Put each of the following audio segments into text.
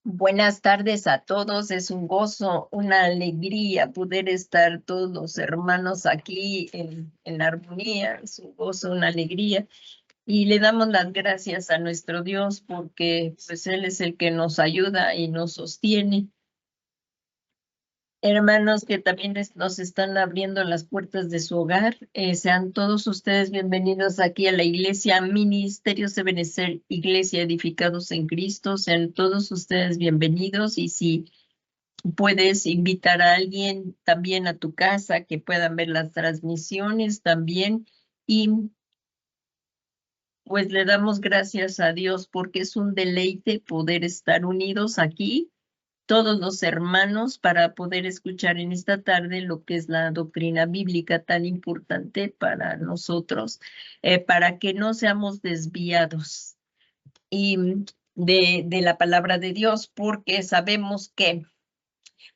Buenas tardes a todos, es un gozo, una alegría poder estar todos los hermanos aquí en armonía, es un gozo, una alegría. Y le damos las gracias a nuestro Dios porque pues Él es el que nos ayuda y nos sostiene. Hermanos que también nos están abriendo las puertas de su hogar, sean todos ustedes bienvenidos aquí a la iglesia Ministerios de Benecer, Iglesia Edificados en Cristo, sean todos ustedes bienvenidos y si puedes invitar a alguien también a tu casa que puedan ver las transmisiones también. Y pues le damos gracias a Dios porque es un deleite poder estar unidos aquí, todos los hermanos, para poder escuchar en esta tarde lo que es la doctrina bíblica tan importante para nosotros, para que no seamos desviados y de la palabra de Dios, porque sabemos que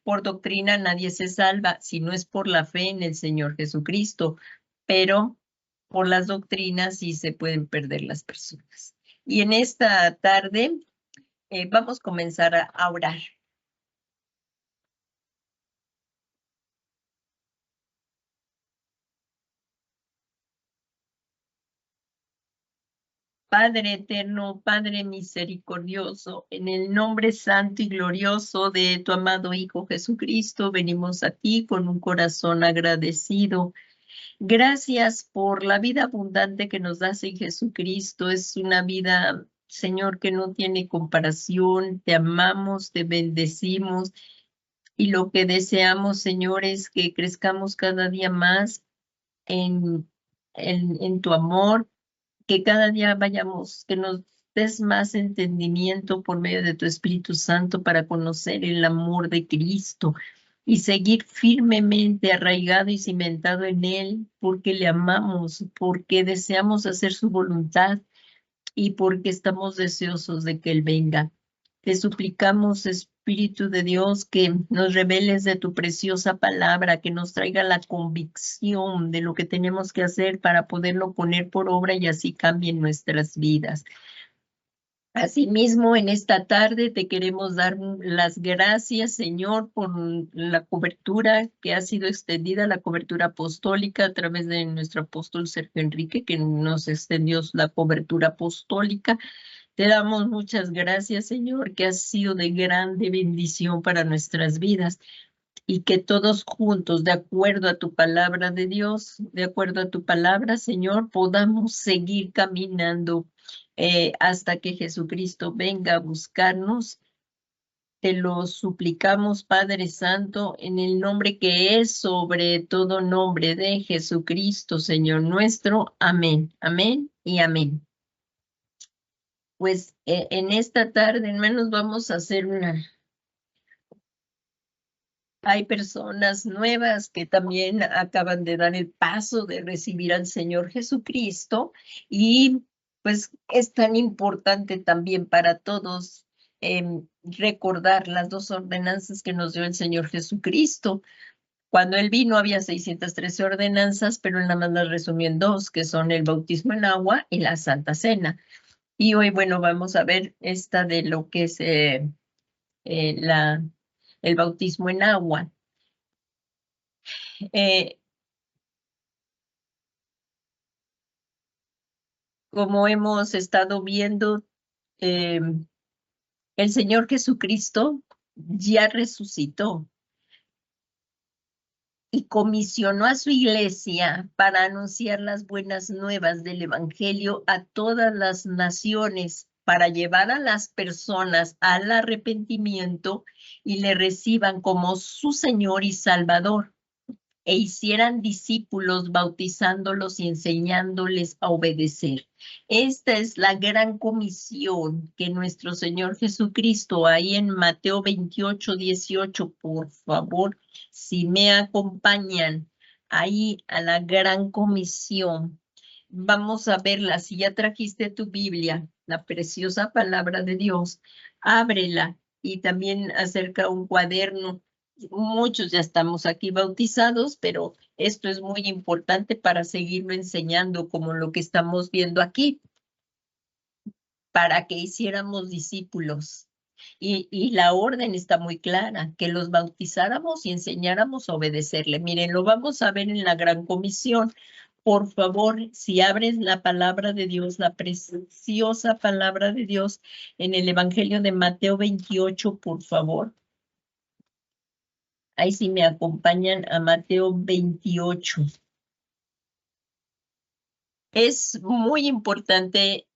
por doctrina nadie se salva si no es por la fe en el Señor Jesucristo, pero por las doctrinas sí se pueden perder las personas. Y en esta tarde vamos a comenzar a orar. Padre eterno, Padre misericordioso, en el nombre santo y glorioso de tu amado Hijo Jesucristo, venimos a ti con un corazón agradecido. Gracias por la vida abundante que nos das en Jesucristo. Es una vida, Señor, que no tiene comparación. Te amamos, te bendecimos y lo que deseamos, Señor, es que crezcamos cada día más en, en tu amor, que cada día vayamos, que nos des más entendimiento por medio de tu Espíritu Santo para conocer el amor de Cristo y seguir firmemente arraigado y cimentado en Él, porque le amamos, porque deseamos hacer su voluntad y porque estamos deseosos de que Él venga. Te suplicamos, Espíritu de Dios, que nos reveles de tu preciosa palabra, que nos traiga la convicción de lo que tenemos que hacer para poderlo poner por obra y así cambien nuestras vidas. Asimismo, en esta tarde te queremos dar las gracias, Señor, por la cobertura que ha sido extendida, la cobertura apostólica a través de nuestro apóstol Sergio Enrique, que nos extendió la cobertura apostólica. Te damos muchas gracias, Señor, que ha sido de grande bendición para nuestras vidas y que todos juntos, de acuerdo a tu palabra de Dios, de acuerdo a tu palabra, Señor, podamos seguir caminando hasta que Jesucristo venga a buscarnos. Te lo suplicamos, Padre Santo, en el nombre que es sobre todo nombre de Jesucristo, Señor nuestro. Amén, amén y amén. Pues en esta tarde, hermanos, vamos a hacer una. Hay personas nuevas que también acaban de dar el paso de recibir al Señor Jesucristo y pues es tan importante también para todos recordar las dos ordenanzas que nos dio el Señor Jesucristo. Cuando Él vino había 613 ordenanzas, pero Él nada más las resumió en dos, que son el bautismo en agua y la Santa Cena. Y hoy, bueno, vamos a ver esta de lo que es el bautismo en agua. Eh, como hemos estado viendo, eh, el Señor Jesucristo ya resucitó y comisionó a su iglesia para anunciar las buenas nuevas del Evangelio a todas las naciones, para llevar a las personas al arrepentimiento y le reciban como su Señor y Salvador, e hicieran discípulos bautizándolos y enseñándoles a obedecer. Esta es la gran comisión que nuestro Señor Jesucristo, ahí en Mateo 28:18, por favor, si me acompañan ahí a la gran comisión. Vamos a verla. Si ya trajiste tu Biblia, la preciosa palabra de Dios, ábrela y también acerca un cuaderno. Muchos ya estamos aquí bautizados, pero esto es muy importante para seguirlo enseñando como lo que estamos viendo aquí, para que hiciéramos discípulos. Y la orden está muy clara, que los bautizáramos y enseñáramos a obedecerle. Miren, lo vamos a ver en la Gran Comisión. Por favor, si abres la palabra de Dios, la preciosa palabra de Dios en el Evangelio de Mateo 28, por favor. Ahí sí me acompañan a Mateo 28. Es muy importante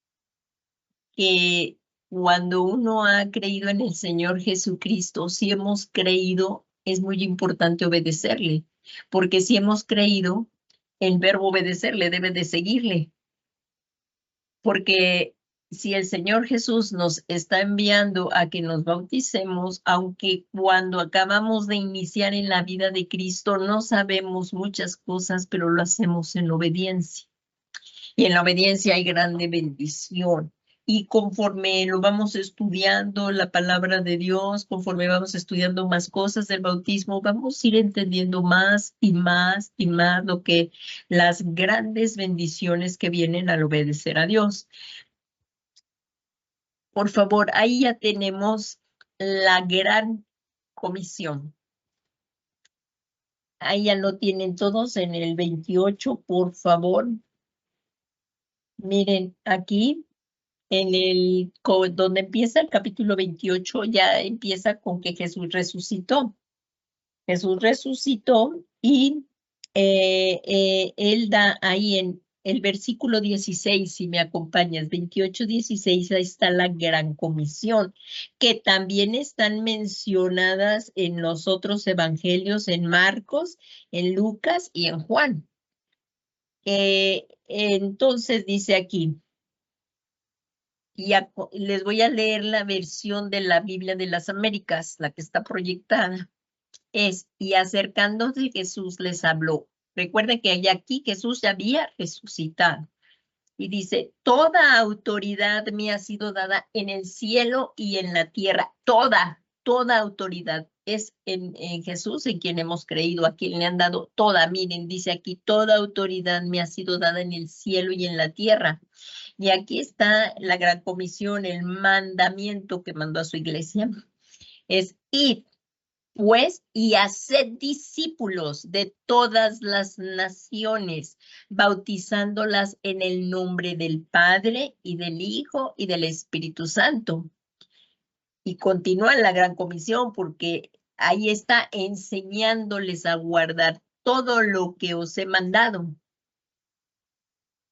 que cuando uno ha creído en el Señor Jesucristo, si hemos creído, es muy importante obedecerle, porque si hemos creído, el verbo obedecerle debe de seguirle, porque si el Señor Jesús nos está enviando a que nos bauticemos, aunque cuando acabamos de iniciar en la vida de Cristo no sabemos muchas cosas, pero lo hacemos en obediencia. Y en la obediencia hay grande bendición. Y conforme lo vamos estudiando, la palabra de Dios, conforme vamos estudiando más cosas del bautismo, vamos a ir entendiendo más y más y más lo que las grandes bendiciones que vienen al obedecer a Dios. Por favor, ahí ya tenemos la gran comisión. Ahí ya lo tienen todos en el 28, por favor. Miren, aquí donde empieza el capítulo 28, ya empieza con que Jesús resucitó. Jesús resucitó y él da ahí en el versículo 16, si me acompañas, 28, 16, ahí está la gran comisión, que también están mencionadas en los otros evangelios, en Marcos, en Lucas y en Juan. Entonces dice aquí, y les voy a leer la versión de la Biblia de las Américas, la que está proyectada. Y acercándose Jesús les habló. Recuerden que aquí Jesús ya había resucitado. Y dice, toda autoridad me ha sido dada en el cielo y en la tierra. Toda autoridad es en Jesús, en quien hemos creído, a quien le han dado toda. Miren, dice aquí, toda autoridad me ha sido dada en el cielo y en la tierra. Y aquí está la gran comisión, el mandamiento que mandó a su iglesia. Es id, pues, y haced discípulos de todas las naciones, bautizándolas en el nombre del Padre y del Hijo y del Espíritu Santo. Y continúa la gran comisión porque ahí está enseñándoles a guardar todo lo que os he mandado.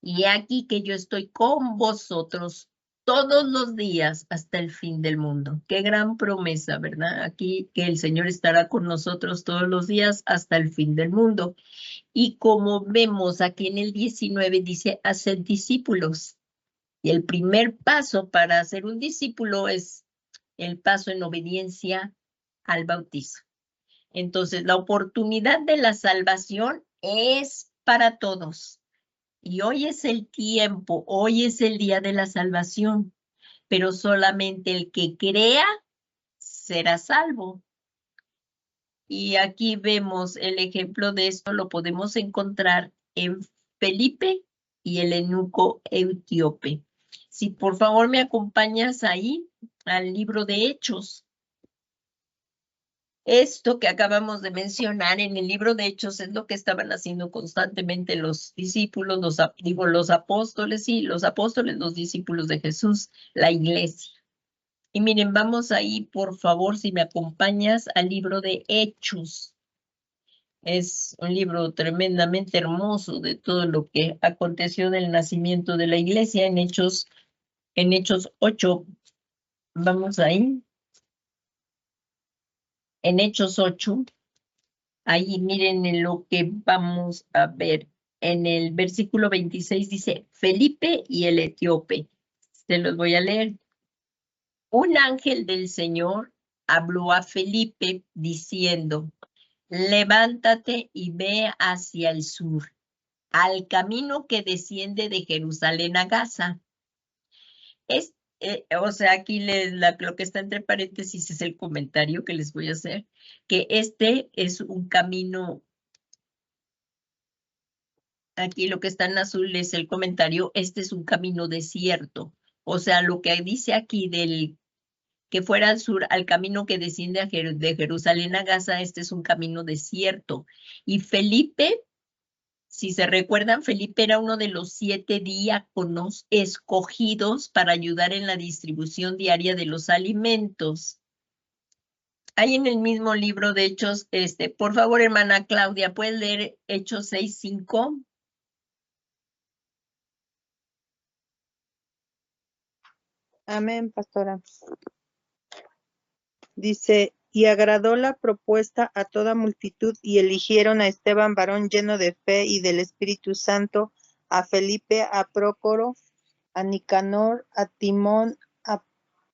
Y aquí que yo estoy con vosotros todos los días hasta el fin del mundo. Qué gran promesa, ¿verdad? Aquí que el Señor estará con nosotros todos los días hasta el fin del mundo. Y como vemos aquí en el 19 dice, hacer discípulos. Y el primer paso para hacer un discípulo es el paso en obediencia al bautizo. Entonces, la oportunidad de la salvación es para todos. Y hoy es el tiempo, hoy es el día de la salvación, pero solamente el que crea será salvo. Y aquí vemos el ejemplo de esto, lo podemos encontrar en Felipe y el eunuco etíope. Si por favor me acompañas ahí al libro de Hechos. Esto que acabamos de mencionar en el libro de Hechos es lo que estaban haciendo constantemente los discípulos, los apóstoles, sí, los apóstoles, los discípulos de Jesús, la iglesia. Y miren, vamos ahí, por favor, si me acompañas al libro de Hechos. Es un libro tremendamente hermoso de todo lo que aconteció del nacimiento de la iglesia en Hechos 8. Vamos ahí. En Hechos 8. Ahí miren en lo que vamos a ver. En el versículo 26 dice, Felipe y el etíope. Se los voy a leer. Un ángel del Señor habló a Felipe diciendo, levántate y ve hacia el sur, al camino que desciende de Jerusalén a Gaza. O sea, aquí lo que está entre paréntesis es el comentario que les voy a hacer, que este es un camino. Aquí lo que está en azul es el comentario, este es un camino desierto. O sea, lo que dice aquí que fuera al sur, al camino que desciende de Jerusalén a Gaza. Este es un camino desierto. Y Felipe, si se recuerdan, Felipe era uno de los 7 diáconos escogidos para ayudar en la distribución diaria de los alimentos. Hay en el mismo libro de Hechos, por favor, hermana Claudia, ¿puedes leer Hechos 6:5? Amén, pastora. Dice, y agradó la propuesta a toda multitud, y eligieron a Esteban, varón lleno de fe y del Espíritu Santo, a Felipe, a Prócoro, a Nicanor, a Timón, a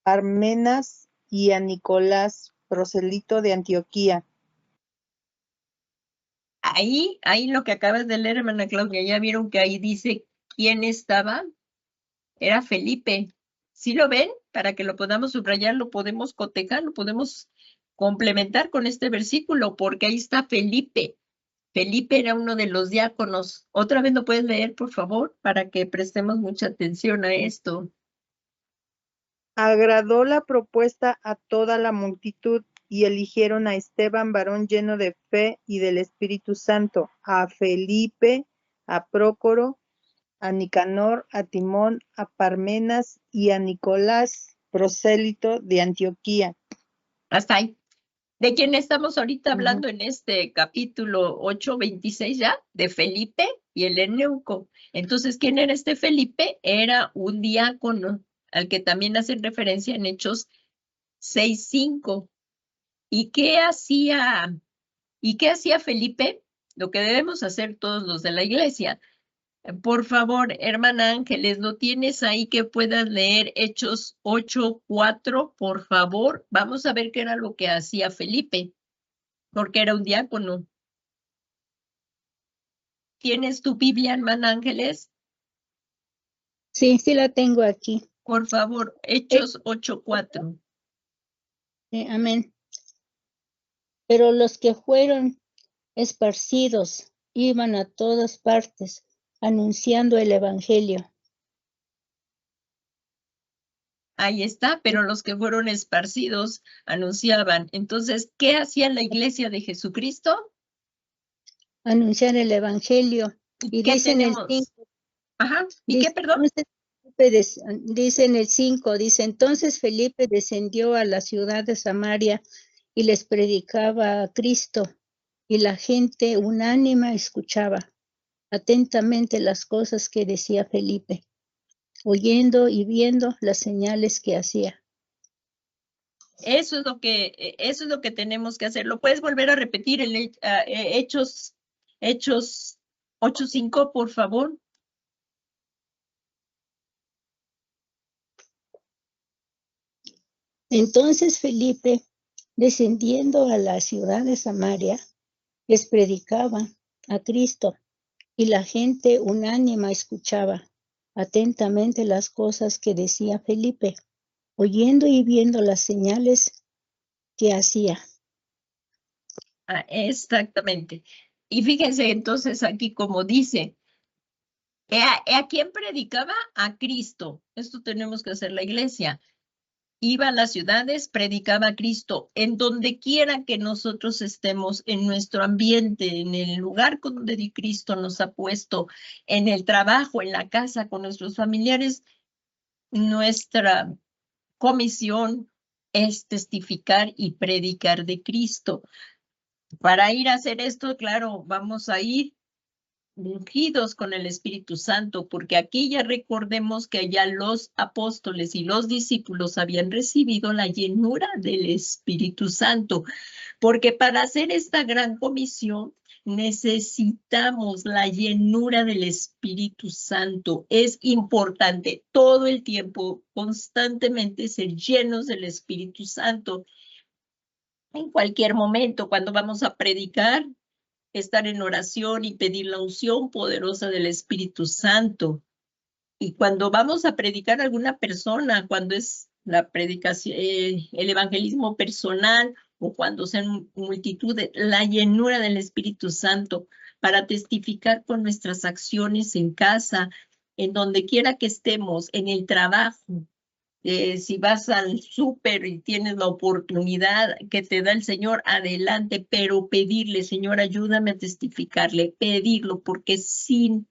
Parmenas y a Nicolás, proselito de Antioquía. Ahí lo que acabas de leer, hermana Claudia, ya vieron que ahí dice quién estaba. Era Felipe. ¿Sí lo ven? Para que lo podamos subrayar, lo podemos cotejar, lo podemos complementar con este versículo, porque ahí está Felipe. Felipe era uno de los diáconos. Otra vez lo puedes leer, por favor, para que prestemos mucha atención a esto. Agradó la propuesta a toda la multitud, y eligieron a Esteban, varón lleno de fe y del Espíritu Santo, a Felipe, a Prócoro, a Nicanor, a Timón, a Parmenas y a Nicolás, prosélito de Antioquía. Hasta ahí. ¿De quién estamos ahorita hablando en este capítulo 8:26 ya? De Felipe y el eunuco. Entonces, ¿quién era este Felipe? Era un diácono, al que también hacen referencia en Hechos 6:5. ¿Y qué hacía Felipe? Lo que debemos hacer todos los de la iglesia. Por favor, hermana Ángeles, ¿lo tienes ahí que puedas leer Hechos 8:4? Por favor, vamos a ver qué era lo que hacía Felipe, porque era un diácono. ¿Tienes tu Biblia, hermana Ángeles? Sí, sí la tengo aquí. Por favor, Hechos 8:4. Amén. Pero los que fueron esparcidos iban a todas partes anunciando el evangelio. Ahí está, pero los que fueron esparcidos anunciaban. Entonces, ¿qué hacía la iglesia de Jesucristo? Anunciar el evangelio. Y ¿Qué dice en el tenemos? 5. Ajá, ¿y qué, perdón? Dice en el 5, dice, entonces Felipe descendió a la ciudad de Samaria y les predicaba a Cristo, y la gente unánime escuchaba atentamente las cosas que decía Felipe, oyendo y viendo las señales que hacía. Eso es lo que tenemos que hacer. ¿Lo puedes volver a repetir en Hechos 8:5, por favor? Entonces Felipe, descendiendo a la ciudad de Samaria, les predicaba a Cristo, y la gente unánime escuchaba atentamente las cosas que decía Felipe, oyendo y viendo las señales que hacía. Exactamente. Y fíjense entonces aquí como dice, ¿a quién predicaba? A Cristo. Esto tenemos que hacer la iglesia. Iba a las ciudades, predicaba a Cristo, en donde quiera que nosotros estemos, en nuestro ambiente, en el lugar con donde Cristo nos ha puesto, en el trabajo, en la casa, con nuestros familiares. Nuestra comisión es testificar y predicar de Cristo. Para ir a hacer esto, claro, vamos a ir ungidos con el Espíritu Santo, porque aquí ya recordemos que ya los apóstoles y los discípulos habían recibido la llenura del Espíritu Santo, porque para hacer esta gran comisión necesitamos la llenura del Espíritu Santo. Es importante todo el tiempo, constantemente ser llenos del Espíritu Santo. En cualquier momento, cuando vamos a predicar, estar en oración y pedir la unción poderosa del Espíritu Santo. Y cuando vamos a predicar a alguna persona, cuando es la predicación, el evangelismo personal, o cuando sean multitudes, la llenura del Espíritu Santo para testificar con nuestras acciones en casa, en donde quiera que estemos, en el trabajo, si vas al súper y tienes la oportunidad que te da el Señor, adelante, pero pedirle, Señor, ayúdame a testificarle, pedirlo, porque sin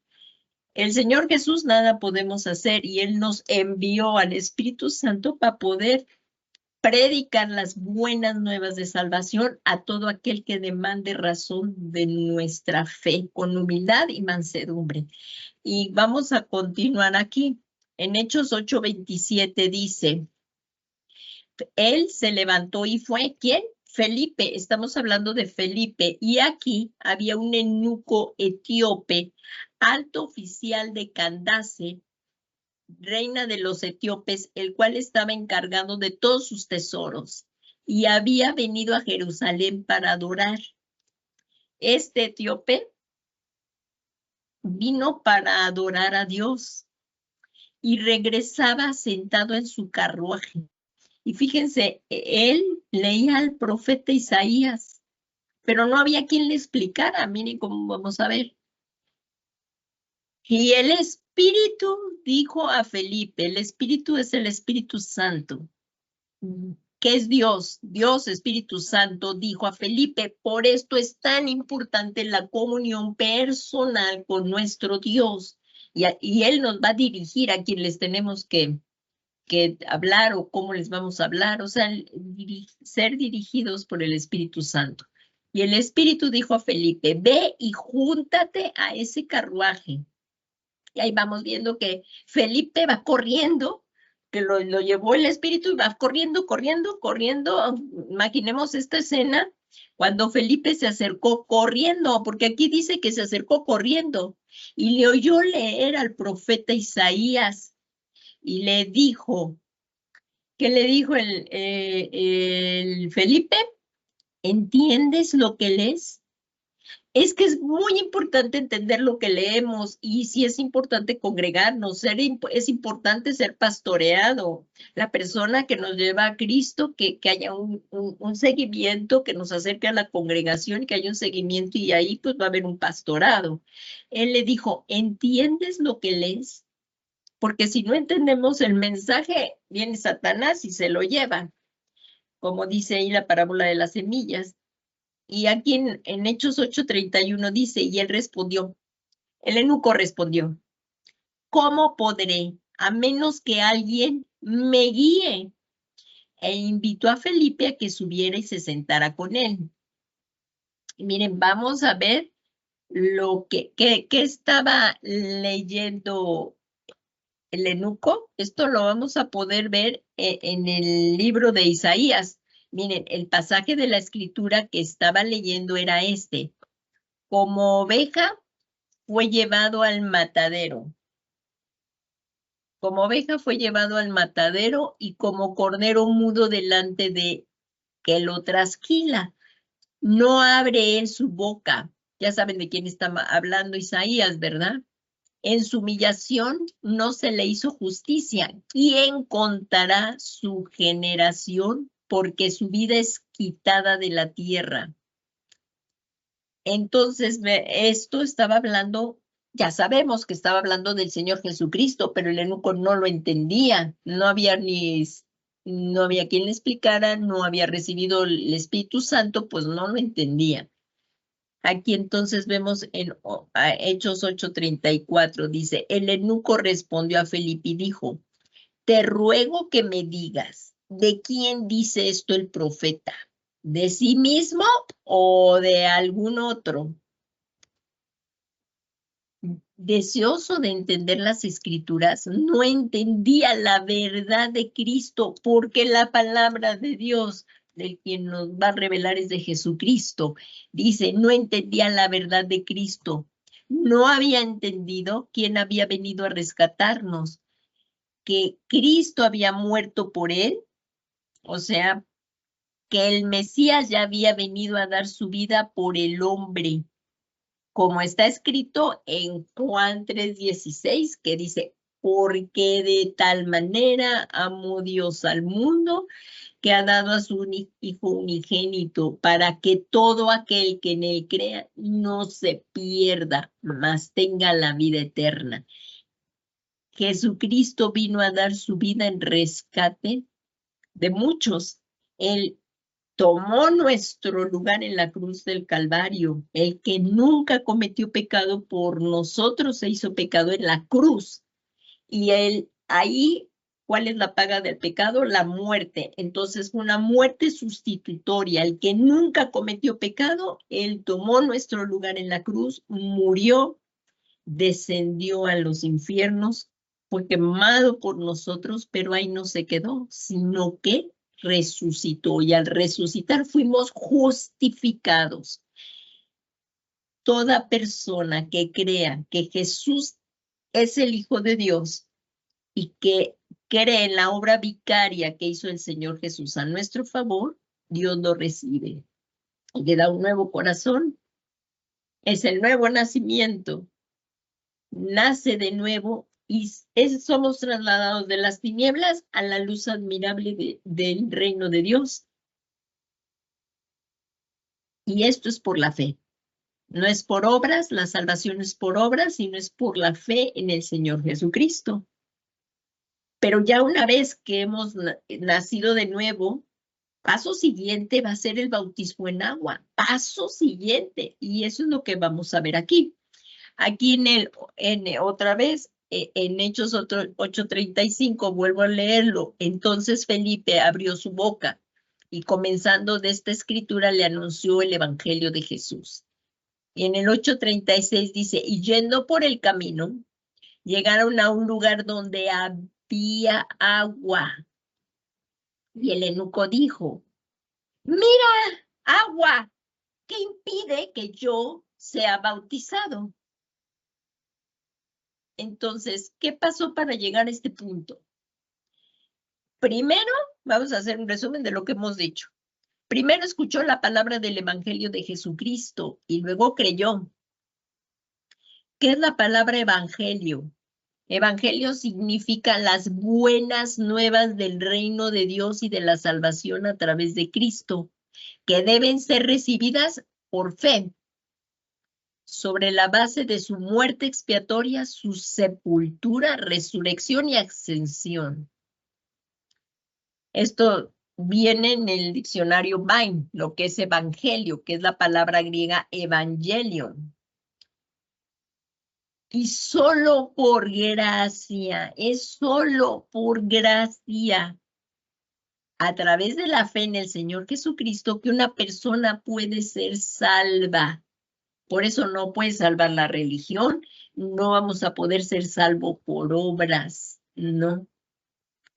el Señor Jesús nada podemos hacer y Él nos envió al Espíritu Santo para poder predicar las buenas nuevas de salvación a todo aquel que demande razón de nuestra fe, con humildad y mansedumbre. Y vamos a continuar aquí. En Hechos 8:27 dice, él se levantó y fue, ¿quién? Felipe, estamos hablando de Felipe. Y aquí había un eunuco etíope, alto oficial de Candace, reina de los etíopes, el cual estaba encargado de todos sus tesoros y había venido a Jerusalén para adorar. Este etíope vino para adorar a Dios y regresaba sentado en su carruaje. Y fíjense, él leía al profeta Isaías, pero no había quien le explicara. Miren cómo vamos a ver. Y el Espíritu dijo a Felipe, el Espíritu es el Espíritu Santo, que es Dios, Dios Espíritu Santo, dijo a Felipe, por esto es tan importante la comunión personal con nuestro Dios. Y Él nos va a dirigir a quien les tenemos que hablar o cómo les vamos a hablar, o sea, ser dirigidos por el Espíritu Santo. Y el Espíritu dijo a Felipe, ve y júntate a ese carruaje. Y ahí vamos viendo que Felipe va corriendo, que lo llevó el Espíritu y va corriendo. Imaginemos esta escena cuando Felipe se acercó corriendo, porque aquí dice que se acercó corriendo y le oyó leer al profeta Isaías y le dijo, ¿qué le dijo el Felipe? ¿Entiendes lo que lees? Es que es muy importante entender lo que leemos y sí es importante congregarnos, es importante ser pastoreado. La persona que nos lleva a Cristo, que haya un seguimiento, que nos acerque a la congregación, que haya un seguimiento y ahí pues va a haber un pastorado. Él le dijo, ¿entiendes lo que lees? Porque si no entendemos el mensaje, viene Satanás y se lo lleva, como dice ahí la parábola de las semillas. Y aquí en Hechos 8:31 dice, y él respondió, el eunuco respondió, ¿cómo podré, a menos que alguien me guíe? E invitó a Felipe a que subiera y se sentara con él. Y miren, vamos a ver lo que estaba leyendo el eunuco. Esto lo vamos a poder ver en el libro de Isaías. Miren, el pasaje de la escritura que estaba leyendo era este. Como oveja fue llevado al matadero. Como oveja fue llevado al matadero y como cordero mudo delante de que lo trasquila. No abre él su boca. Ya saben de quién está hablando Isaías, ¿verdad? En su humillación no se le hizo justicia. ¿Quién contará su generación? Porque su vida es quitada de la tierra. Entonces, esto estaba hablando, ya sabemos que estaba hablando del Señor Jesucristo, pero el eunuco no lo entendía. No había quien le explicara, no había recibido el Espíritu Santo, pues no lo entendía. Aquí entonces vemos en Hechos 8:34, dice, el eunuco respondió a Felipe y dijo, te ruego que me digas, ¿de quién dice esto el profeta? ¿De sí mismo o de algún otro? Deseoso de entender las escrituras, no entendía la verdad de Cristo, porque la palabra de Dios, del quien nos va a revelar, es de Jesucristo. Dice, no entendía la verdad de Cristo. No había entendido quién había venido a rescatarnos, que Cristo había muerto por él, o sea, que el Mesías ya había venido a dar su vida por el hombre, como está escrito en Juan 3:16, que dice, porque de tal manera amó Dios al mundo, que ha dado a su Hijo unigénito, para que todo aquel que en él crea no se pierda, mas tenga la vida eterna. Jesucristo vino a dar su vida en rescate de muchos. Él tomó nuestro lugar en la cruz del Calvario. El que nunca cometió pecado por nosotros se hizo pecado en la cruz. Y él ahí, ¿cuál es la paga del pecado? La muerte. Entonces, una muerte sustitutoria. El que nunca cometió pecado, él tomó nuestro lugar en la cruz, murió, descendió a los infiernos, fue quemado por nosotros, pero ahí no se quedó, sino que resucitó. Y al resucitar fuimos justificados. Toda persona que crea que Jesús es el Hijo de Dios y que cree en la obra vicaria que hizo el Señor Jesús a nuestro favor, Dios lo recibe. Y le da un nuevo corazón. Es el nuevo nacimiento. Nace de nuevo y somos trasladados de las tinieblas a la luz admirable del reino de Dios. Y esto es por la fe. No es por obras, la salvación es por obras, sino es por la fe en el Señor Jesucristo. Pero ya una vez que hemos nacido de nuevo, paso siguiente va a ser el bautismo en agua. Paso siguiente. Y eso es lo que vamos a ver aquí. Aquí otra vez, en Hechos 8:35, vuelvo a leerlo. Entonces Felipe abrió su boca y comenzando de esta escritura le anunció el evangelio de Jesús. Y en el 8:36 dice, y yendo por el camino, llegaron a un lugar donde había agua. Y el eunuco dijo, mira, agua, ¿qué impide que yo sea bautizado? Entonces, ¿qué pasó para llegar a este punto? Primero, vamos a hacer un resumen de lo que hemos dicho. Primero escuchó la palabra del evangelio de Jesucristo y luego creyó. ¿Qué es la palabra evangelio? Evangelio significa las buenas nuevas del reino de Dios y de la salvación a través de Cristo, que deben ser recibidas por fe, sobre la base de su muerte expiatoria, su sepultura, resurrección y ascensión. Esto viene en el diccionario Vine, lo que es evangelio, que es la palabra griega evangelion. Y solo por gracia, es solo por gracia, a través de la fe en el Señor Jesucristo, que una persona puede ser salva. Por eso no puede salvar la religión, no vamos a poder ser salvos por obras, no.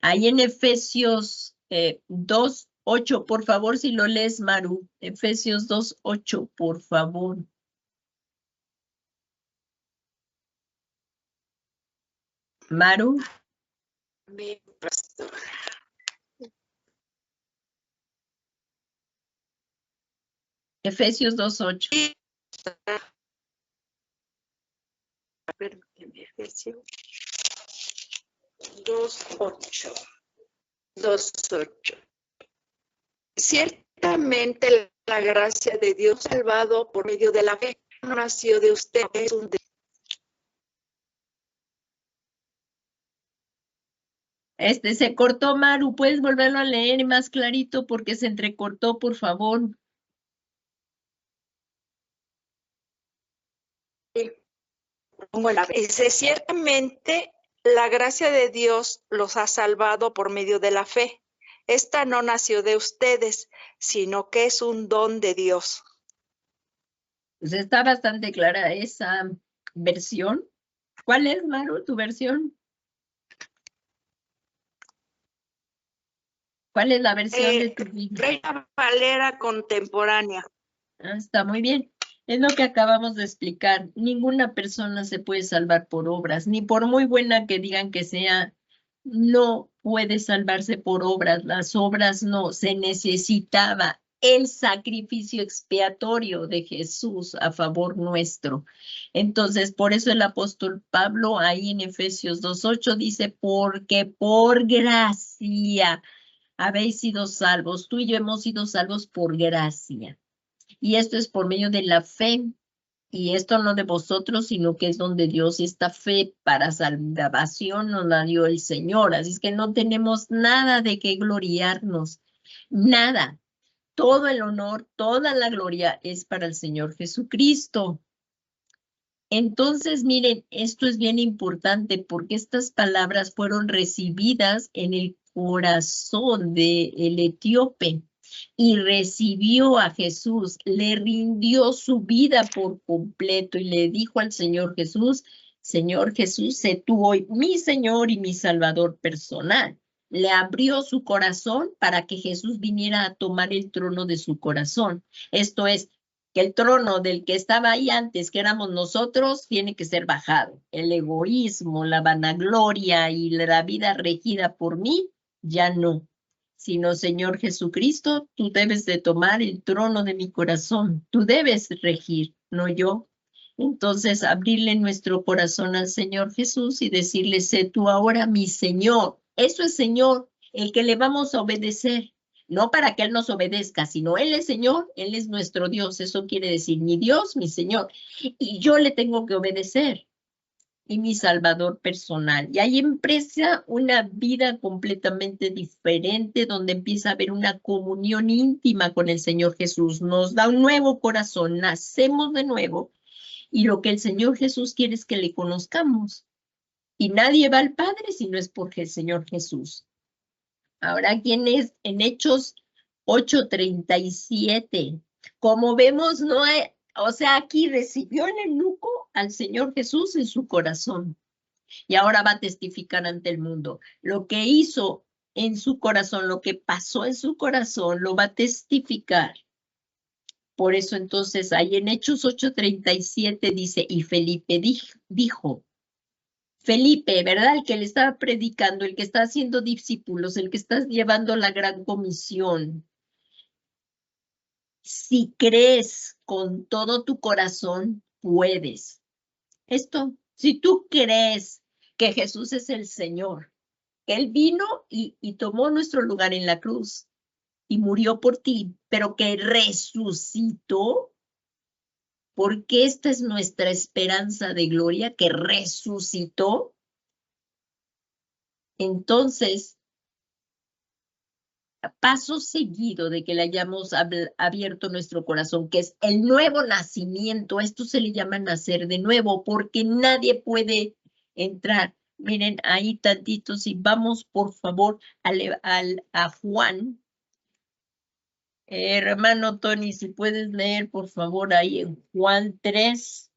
Ahí en Efesios 2:8, por favor, si lo lees, Maru. Efesios 2:8, por favor. Maru. Mi pastor. Efesios 2:8. Permíteme, Efesios 2:8. 2:8. Ciertamente la gracia de Dios salvado por medio de la fe no nació de usted, es un Se cortó, Maru. ¿Puedes volverlo a leer más clarito porque se entrecortó, por favor? Dice, ciertamente la gracia de Dios los ha salvado por medio de la fe. Esta no nació de ustedes, sino que es un don de Dios. Pues está bastante clara esa versión. ¿Cuál es, Maru, tu versión? ¿Cuál es la versión de tu Biblia? Reina Valera contemporánea. Está muy bien. Es lo que acabamos de explicar. Ninguna persona se puede salvar por obras, ni por muy buena que digan que sea, no puede salvarse por obras. Las obras no, se necesitaba el sacrificio expiatorio de Jesús a favor nuestro. Entonces, por eso el apóstol Pablo ahí en Efesios 2:8 dice, porque por gracia habéis sido salvos. Tú y yo hemos sido salvos por gracia. Y esto es por medio de la fe Y esto no de vosotros, sino que es donde Dios, esta fe para salvación nos la dio el Señor. Así es que no tenemos nada de qué gloriarnos, nada. Todo el honor, toda la gloria es para el Señor Jesucristo. Entonces, miren, esto es bien importante porque estas palabras fueron recibidas en el corazón del etíope y recibió a Jesús, le rindió su vida por completo y le dijo al Señor Jesús, sé tú hoy mi Señor y mi Salvador personal. Le abrió su corazón para que Jesús viniera a tomar el trono de su corazón. Esto es, que el trono del que estaba ahí antes, que éramos nosotros, tiene que ser bajado. El egoísmo, la vanagloria y la vida regida por mí, ya no. Sino, Señor Jesucristo, tú debes de tomar el trono de mi corazón. Tú debes regir, no yo. Entonces, abrirle nuestro corazón al Señor Jesús y decirle, sé tú ahora mi Señor. Eso es Señor, el que le vamos a obedecer. No para que Él nos obedezca, sino Él es Señor, Él es nuestro Dios. Eso quiere decir mi Dios, mi Señor. Y yo le tengo que obedecer. Y mi Salvador personal. Y ahí empieza una vida completamente diferente, donde empieza a haber una comunión íntima con el Señor Jesús. Nos da un nuevo corazón, nacemos de nuevo. Y lo que el Señor Jesús quiere es que le conozcamos. Y nadie va al Padre si no es porque el Señor Jesús. Ahora, ¿quién es? En Hechos 8:37. Como vemos, no hay, o sea, aquí recibió en el eunuco al Señor Jesús en su corazón. Y ahora va a testificar ante el mundo. Lo que hizo en su corazón, lo que pasó en su corazón, lo va a testificar. Por eso entonces, ahí en Hechos 8:37 dice, y Felipe dijo, Felipe, ¿verdad? El que le estaba predicando, el que está haciendo discípulos, el que está llevando la gran comisión. Si crees con todo tu corazón, puedes. Esto, si tú crees que Jesús es el Señor, que Él vino y tomó nuestro lugar en la cruz y murió por ti, pero que resucitó, porque esta es nuestra esperanza de gloria, que resucitó. Entonces, paso seguido de que le hayamos abierto nuestro corazón, que es el nuevo nacimiento, esto se le llama nacer de nuevo, porque nadie puede entrar. Miren, ahí tantito, si vamos por favor a Juan. Hermano Tony, si puedes leer por favor ahí en Juan 3.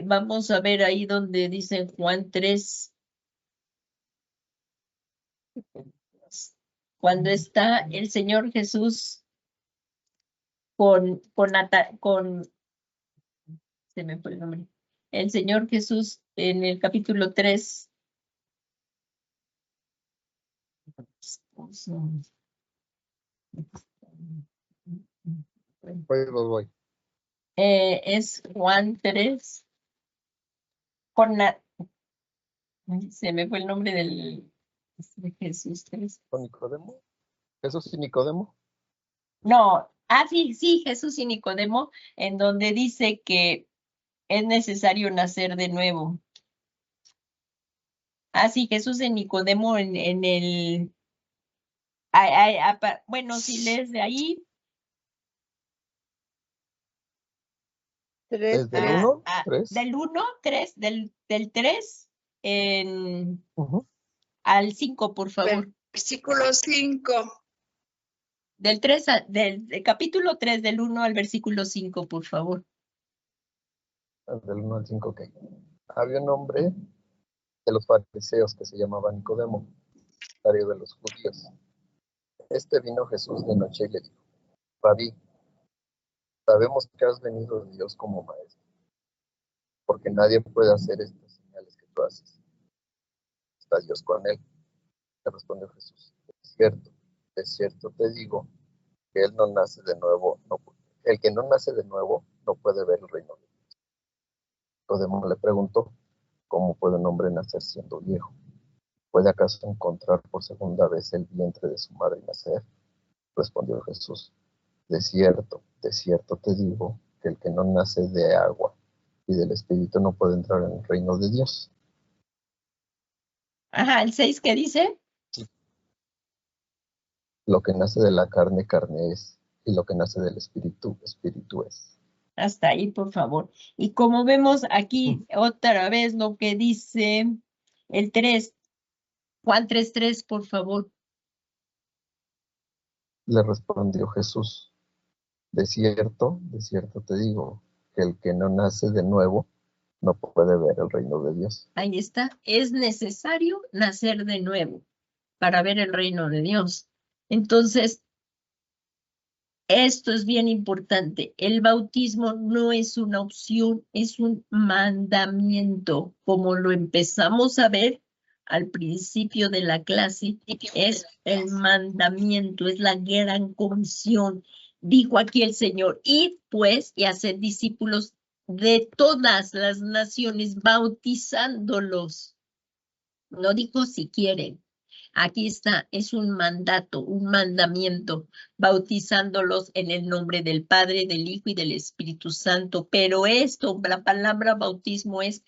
Vamos a ver ahí donde dice Juan 3. Cuando está el Señor Jesús se me fue el nombre. El Señor Jesús en el capítulo 3. Voy. Es Juan 3. Se me fue el nombre de Jesús 3. ¿Con Nicodemo? ¿Jesús y Nicodemo? No, sí, Jesús y Nicodemo, en donde dice que es necesario nacer de nuevo. Sí, Jesús y Nicodemo en el... bueno, si lees de ahí. Tres. ¿Desde el 1? Del 1, 3, del 3 al 5, por favor. Versículo 5. Del capítulo 3, del 1 al versículo 5, por favor. Del 1 al 5, ok. Había un hombre de los fariseos que se llamaba Nicodemo, secretario de los judíos. Este vino a Jesús de noche y le dijo, Rabí, sabemos que has venido de Dios como maestro, porque nadie puede hacer estas señales que tú haces. Está Dios con él. Le respondió Jesús, de cierto te digo, que él no nace de nuevo, el que no nace de nuevo no puede ver el reino de Dios. Nicodemo le preguntó, ¿cómo puede un hombre nacer siendo viejo? ¿Puede acaso encontrar por segunda vez el vientre de su madre y nacer? Respondió Jesús, de cierto te digo, que que el que no nace de agua y del Espíritu no puede entrar en el reino de Dios. Ajá, el 6, ¿qué dice? Lo que nace de la carne, carne es, y lo que nace del Espíritu, Espíritu es. Hasta ahí, por favor. Y como vemos aquí otra vez lo que dice el 3, Juan 3:3, por favor. Le respondió Jesús, de cierto te digo, que el que no nace de nuevo no puede ver el reino de Dios. Ahí está. Es necesario nacer de nuevo para ver el reino de Dios. Entonces, esto es bien importante. El bautismo no es una opción, es un mandamiento, como lo empezamos a ver al principio de la clase. Es el mandamiento, es la gran comisión. Dijo aquí el Señor, id pues y haced discípulos de todas las naciones, bautizándolos. No dijo si quieren. Aquí está, es un mandato, un mandamiento, bautizándolos en el nombre del Padre, del Hijo y del Espíritu Santo. Pero esto, la palabra bautismo es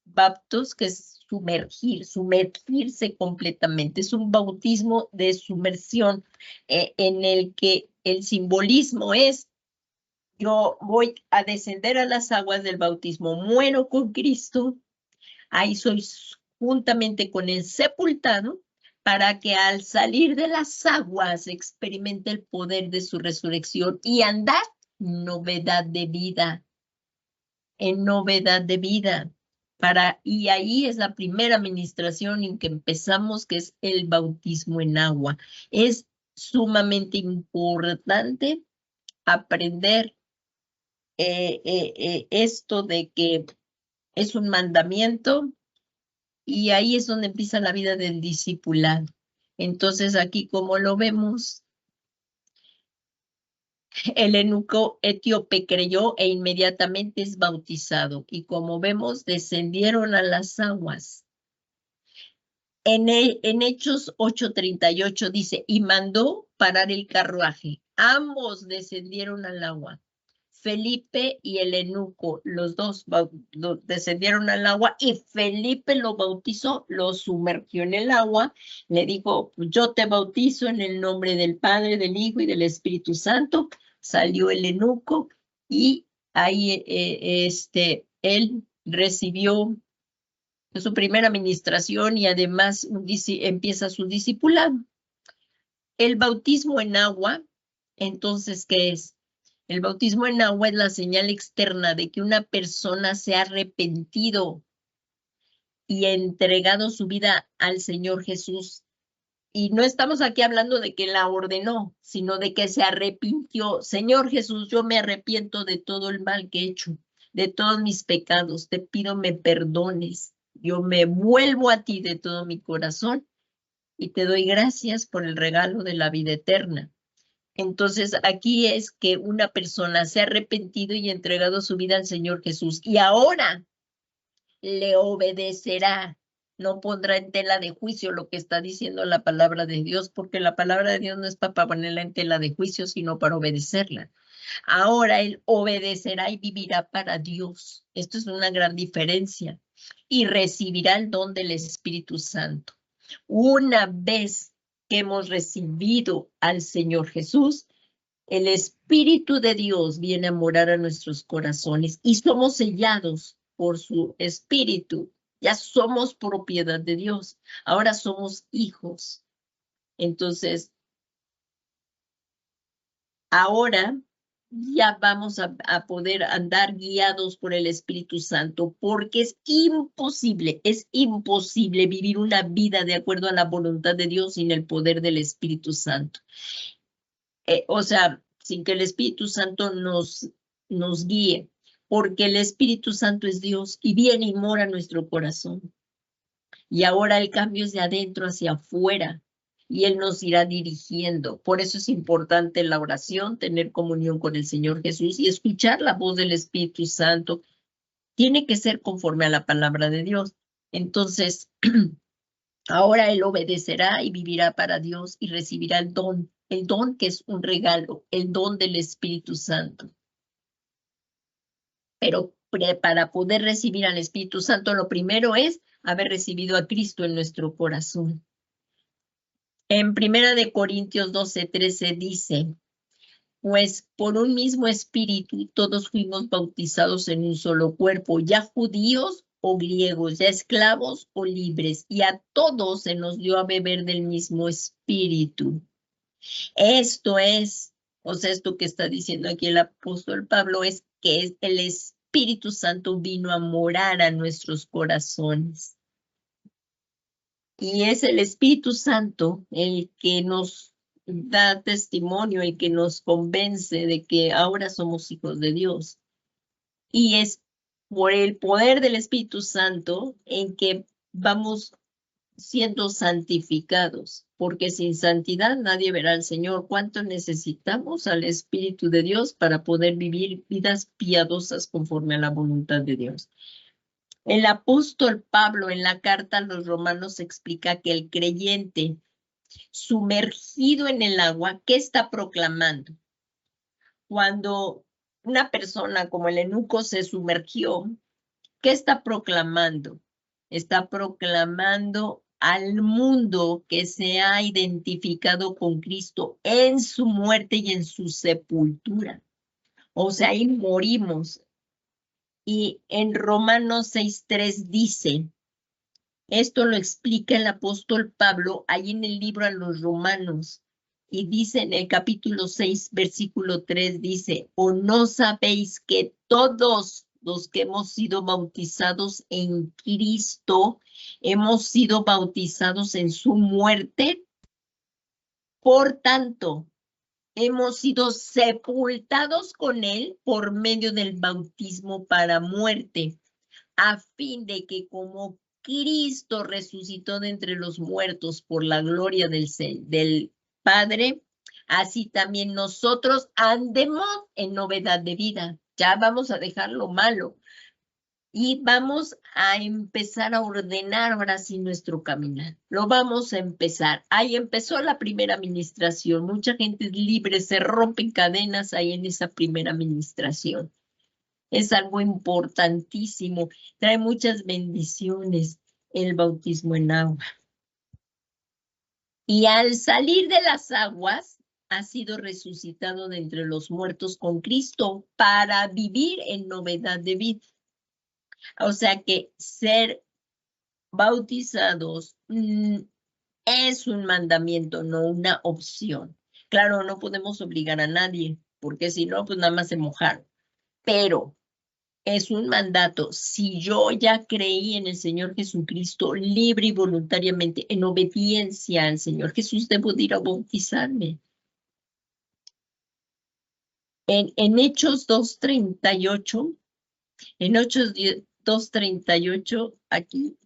baptos, que es sumergir, sumergirse completamente. Es un bautismo de sumersión en el que el simbolismo es: yo voy a descender a las aguas del bautismo, muero con Cristo, ahí soy juntamente con el sepultado, para que al salir de las aguas experimente el poder de su resurrección y andar novedad de vida, en novedad de vida. Y ahí es la primera administración en que empezamos, que es el bautismo en agua. Es sumamente importante aprender esto de que es un mandamiento. Y ahí es donde empieza la vida del discipulado. Entonces aquí, como lo vemos, el eunuco etíope creyó e inmediatamente es bautizado. Y como vemos, descendieron a las aguas. En Hechos 8:38 dice, y mandó parar el carruaje. Ambos descendieron al agua. Felipe y el eunuco, los dos descendieron al agua y Felipe lo bautizó, lo sumergió en el agua, le dijo, yo te bautizo en el nombre del Padre, del Hijo y del Espíritu Santo. Salió el eunuco y ahí él recibió su primera administración y además empieza su discipulado. El bautismo en agua, entonces, ¿qué es? El bautismo en agua es la señal externa de que una persona se ha arrepentido y ha entregado su vida al Señor Jesús. Y no estamos aquí hablando de que la ordenó, sino de que se arrepintió. Señor Jesús, yo me arrepiento de todo el mal que he hecho, de todos mis pecados. Te pido me perdones. Yo me vuelvo a ti de todo mi corazón y te doy gracias por el regalo de la vida eterna. Entonces, aquí es que una persona se ha arrepentido y entregado su vida al Señor Jesús y ahora le obedecerá. No pondrá en tela de juicio lo que está diciendo la palabra de Dios, porque la palabra de Dios no es para ponerla en tela de juicio, sino para obedecerla. Ahora él obedecerá y vivirá para Dios. Esto es una gran diferencia. Y recibirá el don del Espíritu Santo. Una vez que hemos recibido al Señor Jesús, el Espíritu de Dios viene a morar a nuestros corazones y somos sellados por su Espíritu. Ya somos propiedad de Dios. Ahora somos hijos. Entonces, ahora ya vamos a poder andar guiados por el Espíritu Santo, porque es imposible vivir una vida de acuerdo a la voluntad de Dios sin el poder del Espíritu Santo. O sea, sin que el Espíritu Santo nos guíe, porque el Espíritu Santo es Dios y viene y mora en nuestro corazón. Y ahora el cambio es de adentro hacia afuera y Él nos irá dirigiendo. Por eso es importante la oración, tener comunión con el Señor Jesús y escuchar la voz del Espíritu Santo. Tiene que ser conforme a la palabra de Dios. Entonces, ahora Él obedecerá y vivirá para Dios y recibirá el don que es un regalo, el don del Espíritu Santo. Pero para poder recibir al Espíritu Santo, lo primero es haber recibido a Cristo en nuestro corazón. En 1 Corintios 12:13 dice, pues por un mismo espíritu todos fuimos bautizados en un solo cuerpo, ya judíos o griegos, ya esclavos o libres, y a todos se nos dio a beber del mismo espíritu. Esto es, o sea, esto que está diciendo aquí el apóstol Pablo es que el Espíritu Santo vino a morar a nuestros corazones. Y es el Espíritu Santo el que nos da testimonio, el que nos convence de que ahora somos hijos de Dios. Y es por el poder del Espíritu Santo en que vamos siendo santificados, porque sin santidad nadie verá al Señor. ¿Cuánto necesitamos al Espíritu de Dios para poder vivir vidas piadosas conforme a la voluntad de Dios? El apóstol Pablo en la carta a los Romanos explica que el creyente sumergido en el agua, ¿qué está proclamando? Cuando una persona como el eunuco se sumergió, ¿qué está proclamando? Está proclamando al mundo que se ha identificado con Cristo en su muerte y en su sepultura. O sea, ahí morimos. Y en Romanos 6:3 dice, esto lo explica el apóstol Pablo ahí en el libro a los Romanos. Y dice en el capítulo 6, versículo 3, dice, ¿o no sabéis que todos los que hemos sido bautizados en Cristo, hemos sido bautizados en su muerte? Por tanto, hemos sido sepultados con él por medio del bautismo para muerte, a fin de que como Cristo resucitó de entre los muertos por la gloria del Padre, así también nosotros andemos en novedad de vida. Ya vamos a dejar lo malo y vamos a empezar a ordenar ahora sí nuestro caminar. Lo vamos a empezar. Ahí empezó la primera administración. Mucha gente es libre, se rompen cadenas ahí en esa primera administración. Es algo importantísimo. Trae muchas bendiciones el bautismo en agua. Y al salir de las aguas, ha sido resucitado de entre los muertos con Cristo para vivir en novedad de vida. O sea que ser bautizados es un mandamiento, no una opción. Claro, no podemos obligar a nadie, porque si no, pues nada más se mojaron. Pero es un mandato. Si yo ya creí en el Señor Jesucristo libre y voluntariamente, en obediencia al Señor Jesús, debo de ir a bautizarme. En Hechos 2:38, en Hechos 2:38, aquí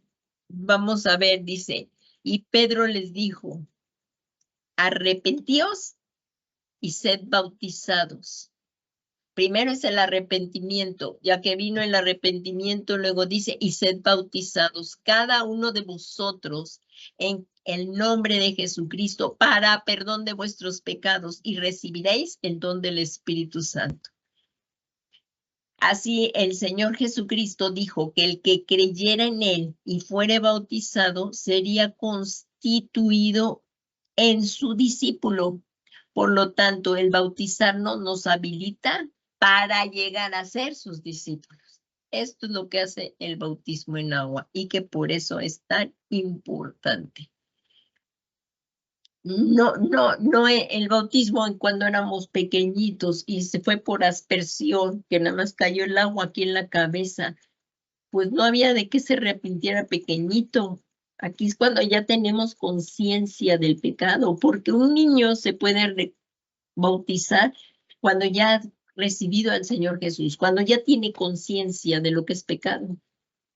vamos a ver, dice, y Pedro les dijo, arrepentíos y sed bautizados. Primero es el arrepentimiento, ya que vino el arrepentimiento, luego dice, y sed bautizados cada uno de vosotros en el nombre de Jesucristo para perdón de vuestros pecados y recibiréis el don del Espíritu Santo. Así el Señor Jesucristo dijo que el que creyera en él y fuere bautizado sería constituido en su discípulo. Por lo tanto, el bautizarnos nos habilita para llegar a ser sus discípulos. Esto es lo que hace el bautismo en agua y que por eso es tan importante. No, el bautismo en cuando éramos pequeñitos y se fue por aspersión, que nada más cayó el agua aquí en la cabeza, pues no había de qué se arrepintiera pequeñito. Aquí es cuando ya tenemos conciencia del pecado, porque un niño se puede bautizar cuando ya ha recibido al Señor Jesús, cuando ya tiene conciencia de lo que es pecado.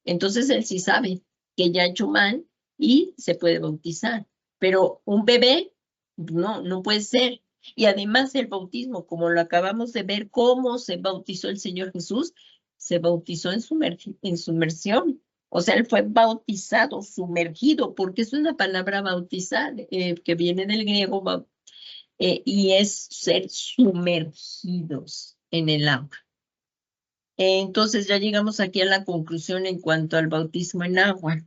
Entonces él sí sabe que ya ha hecho mal y se puede bautizar. Pero un bebé, no puede ser. Y además el bautismo, como lo acabamos de ver, cómo se bautizó el Señor Jesús, se bautizó en sumersión. O sea, él fue bautizado, sumergido, porque es una palabra bautizar, que viene del griego, y es ser sumergidos en el agua. Entonces ya llegamos aquí a la conclusión en cuanto al bautismo en agua.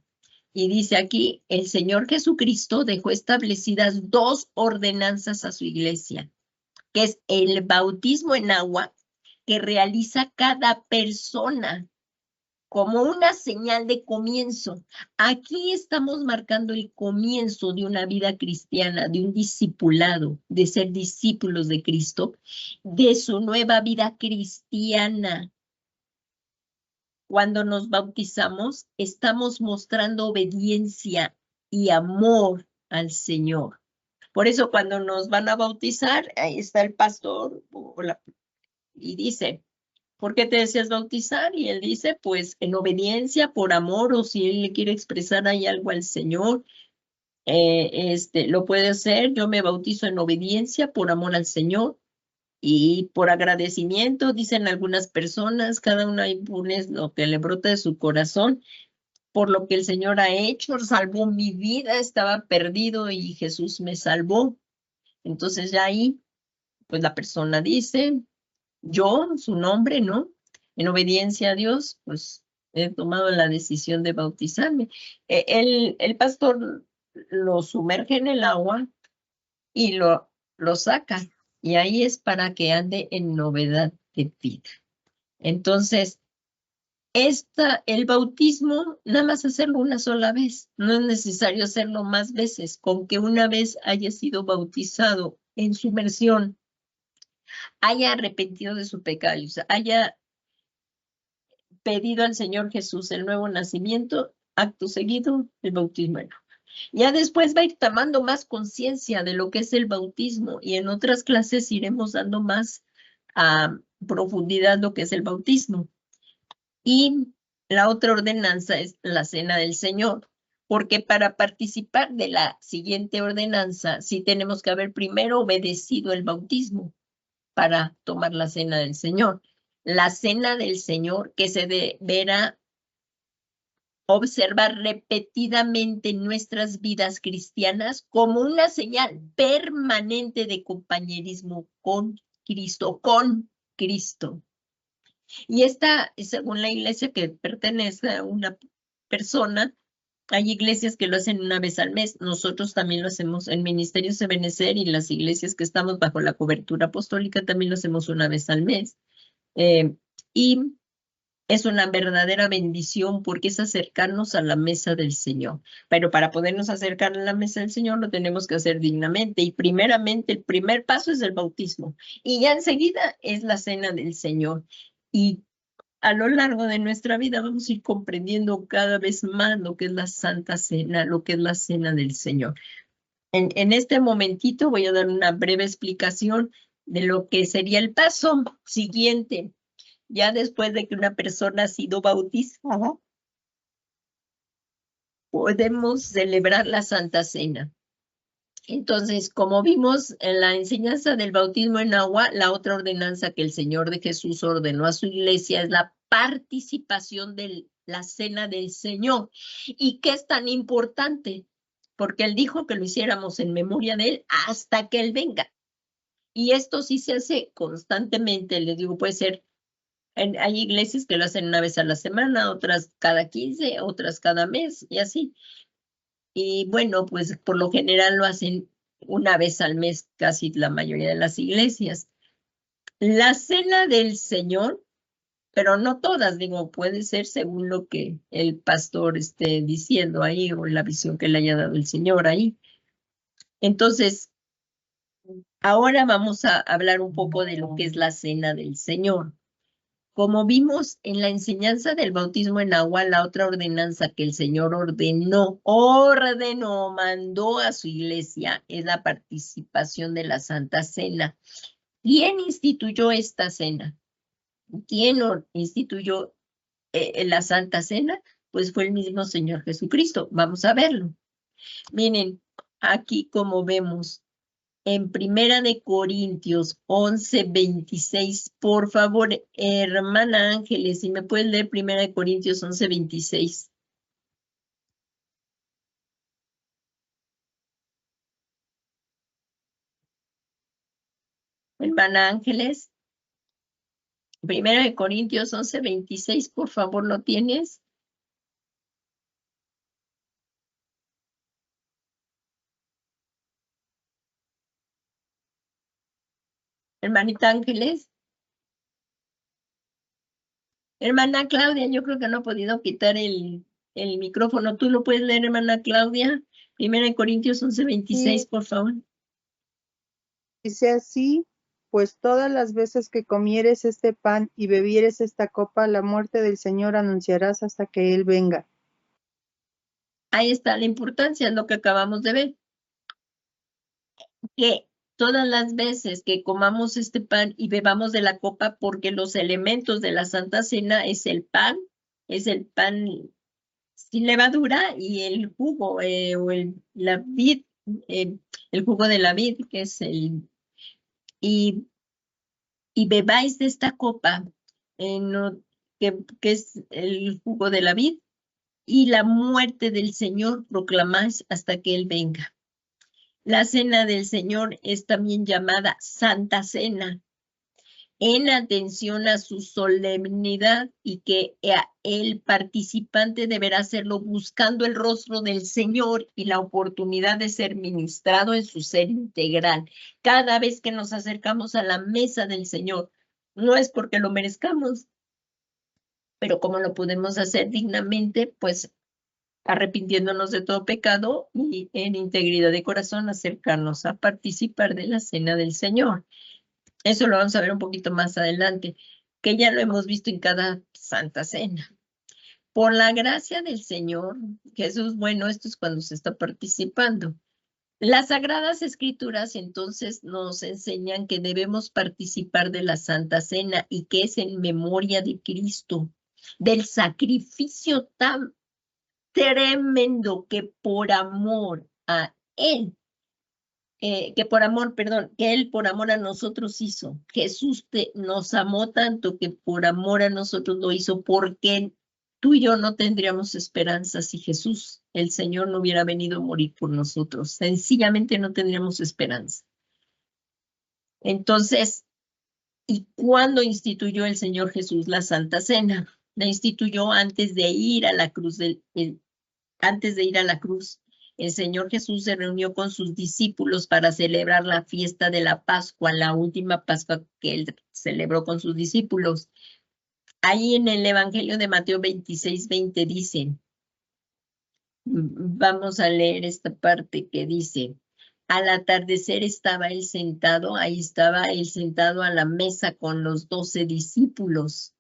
Y dice aquí, el Señor Jesucristo dejó establecidas 2 ordenanzas a su iglesia, que es el bautismo en agua que realiza cada persona como una señal de comienzo. Aquí estamos marcando el comienzo de una vida cristiana, de un discipulado, de ser discípulos de Cristo, de su nueva vida cristiana. Cuando nos bautizamos, estamos mostrando obediencia y amor al Señor. Por eso cuando nos van a bautizar, ahí está el pastor y dice, ¿por qué te deseas bautizar? Y él dice, pues en obediencia, por amor, o si él le quiere expresar ahí algo al Señor, lo puede hacer. Yo me bautizo en obediencia, por amor al Señor. Y por agradecimiento, dicen algunas personas, cada uno ahí pone lo que le brota de su corazón, por lo que el Señor ha hecho, salvó mi vida, estaba perdido y Jesús me salvó. Entonces ya ahí, pues la persona dice, yo, su nombre, ¿no? En obediencia a Dios, pues he tomado la decisión de bautizarme. El pastor lo sumerge en el agua y lo saca. Y ahí es para que ande en novedad de vida. Entonces, el bautismo, nada más hacerlo una sola vez. No es necesario hacerlo más veces. Con que una vez haya sido bautizado en sumersión, haya arrepentido de su pecado, o sea, haya pedido al Señor Jesús el nuevo nacimiento, acto seguido, el bautismo. Ya después va a ir tomando más conciencia de lo que es el bautismo y en otras clases iremos dando más profundidad lo que es el bautismo. Y la otra ordenanza es la cena del Señor, porque para participar de la siguiente ordenanza sí tenemos que haber primero obedecido el bautismo para tomar la cena del Señor. La cena del Señor que se deberá observar repetidamente en nuestras vidas cristianas como una señal permanente de compañerismo con Cristo, con Cristo. Y esta, según la iglesia que pertenece a una persona, hay iglesias que lo hacen una vez al mes. Nosotros también lo hacemos en Ministerios Ebenecer y las iglesias que estamos bajo la cobertura apostólica también lo hacemos una vez al mes. Y es una verdadera bendición porque es acercarnos a la mesa del Señor. Pero para podernos acercar a la mesa del Señor lo tenemos que hacer dignamente. Y primeramente, el primer paso es el bautismo. Y ya enseguida es la cena del Señor. Y a lo largo de nuestra vida vamos a ir comprendiendo cada vez más lo que es la Santa Cena, lo que es la cena del Señor. En este momentito voy a dar una breve explicación de lo que sería el paso siguiente. Ya después de que una persona ha sido bautizada, podemos celebrar la Santa Cena. Entonces, como vimos en la enseñanza del bautismo en agua, la otra ordenanza que el Señor de Jesús ordenó a su iglesia es la participación de la cena del Señor. ¿Y qué es tan importante? Porque Él dijo que lo hiciéramos en memoria de Él hasta que Él venga. Y esto sí se hace constantemente, les digo, puede ser, hay iglesias que lo hacen una vez a la semana, otras cada 15, otras cada mes y así. Y bueno, pues por lo general lo hacen una vez al mes casi la mayoría de las iglesias. La cena del Señor, pero no todas, digo, puede ser según lo que el pastor esté diciendo ahí o la visión que le haya dado el Señor ahí. Entonces, ahora vamos a hablar un poco de lo que es la cena del Señor. Como vimos en la enseñanza del bautismo en agua, la otra ordenanza que el Señor mandó a su iglesia es la participación de la Santa Cena. ¿Quién instituyó esta cena? ¿Quién instituyó la Santa Cena? Pues fue el mismo Señor Jesucristo. Vamos a verlo. Miren, aquí como vemos, en Primera de Corintios 11:26, por favor, hermana Ángeles, si me puedes leer Primera de Corintios 11:26. Hermana Ángeles. Primera de Corintios 11:26, por favor, ¿lo tienes? Hermanita Ángeles. Hermana Claudia, yo creo que no ha podido quitar el micrófono. ¿Tú lo puedes leer, hermana Claudia? Primera de Corintios 11:26, Sí. por favor. Dice así, pues todas las veces que comieres este pan y bebieres esta copa, la muerte del Señor anunciarás hasta que Él venga. Ahí está la importancia, es lo que acabamos de ver. Que todas las veces que comamos este pan y bebamos de la copa, porque los elementos de la Santa Cena es el pan sin levadura y el jugo o la vid, el jugo de la vid, que es y bebáis de esta copa, que es el jugo de la vid, y la muerte del Señor proclamáis hasta que Él venga. La cena del Señor es también llamada Santa Cena, en atención a su solemnidad y que el participante deberá hacerlo buscando el rostro del Señor y la oportunidad de ser ministrado en su ser integral. Cada vez que nos acercamos a la mesa del Señor, no es porque lo merezcamos, pero como lo podemos hacer dignamente, pues arrepintiéndonos de todo pecado y en integridad de corazón acercarnos a participar de la cena del Señor. Eso lo vamos a ver un poquito más adelante, que ya lo hemos visto en cada Santa Cena. Por la gracia del Señor, Jesús, bueno, esto es cuando se está participando. Las Sagradas Escrituras entonces nos enseñan que debemos participar de la Santa Cena y que es en memoria de Cristo, del sacrificio tan tremendo que por amor a Él que Él por amor a nosotros hizo. Jesús nos amó tanto que por amor a nosotros lo hizo, porque tú y yo no tendríamos esperanza si Jesús, el Señor, no hubiera venido a morir por nosotros. Sencillamente no tendríamos esperanza. Entonces, ¿y cuándo instituyó el Señor Jesús la Santa Cena? La instituyó antes de ir a la cruz antes de ir a la cruz. El Señor Jesús se reunió con sus discípulos para celebrar la fiesta de la Pascua, la última Pascua que él celebró con sus discípulos. Ahí en el Evangelio de Mateo 26:20 dice, vamos a leer esta parte que dice, al atardecer estaba él sentado, ahí estaba él sentado a la mesa con los 12 discípulos.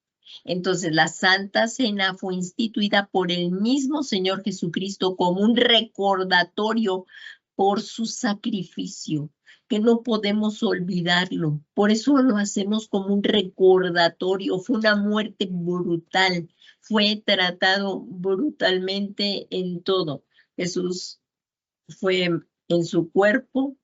Entonces la Santa Cena fue instituida por el mismo Señor Jesucristo como un recordatorio por su sacrificio, que no podemos olvidarlo. Por eso lo hacemos como un recordatorio. Fue una muerte brutal, fue tratado brutalmente en todo. Jesús fue en su cuerpo.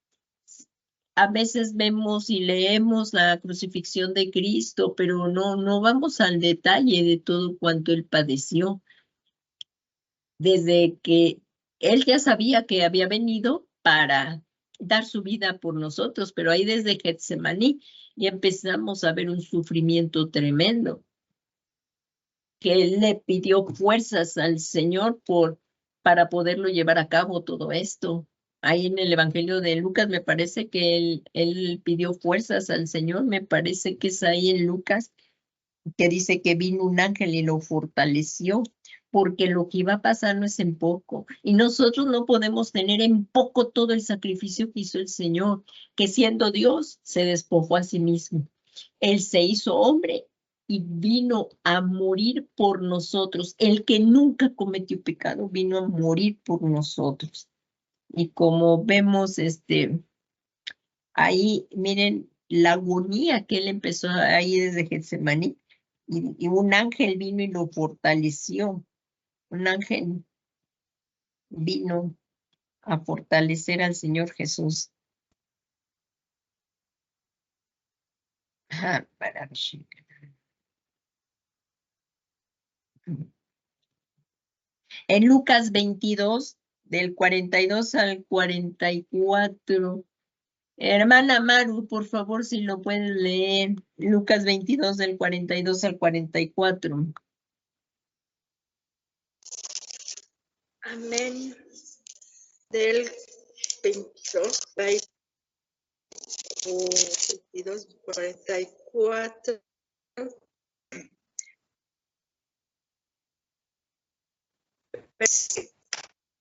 A veces vemos y leemos la crucifixión de Cristo, pero no vamos al detalle de todo cuanto él padeció. Desde que él ya sabía que había venido para dar su vida por nosotros, pero ahí desde Getsemaní ya empezamos a ver un sufrimiento tremendo, que él le pidió fuerzas al Señor para poderlo llevar a cabo todo esto. Ahí en el Evangelio de Lucas me parece que él pidió fuerzas al Señor, me parece que es ahí en Lucas, que dice que vino un ángel y lo fortaleció, porque lo que iba a pasar no es en poco. Y nosotros no podemos tener en poco todo el sacrificio que hizo el Señor, que siendo Dios se despojó a sí mismo. Él se hizo hombre y vino a morir por nosotros. El que nunca cometió pecado vino a morir por nosotros. Y como vemos, ahí, miren la agonía que él empezó ahí desde Getsemaní. Y un ángel vino y lo fortaleció. Un ángel vino a fortalecer al Señor Jesús. En Lucas 22, del 42 al 44, Hermana Maru, por favor, si lo pueden leer. Lucas 22, del 42 al 44. Amén. Del 22, 22, 44.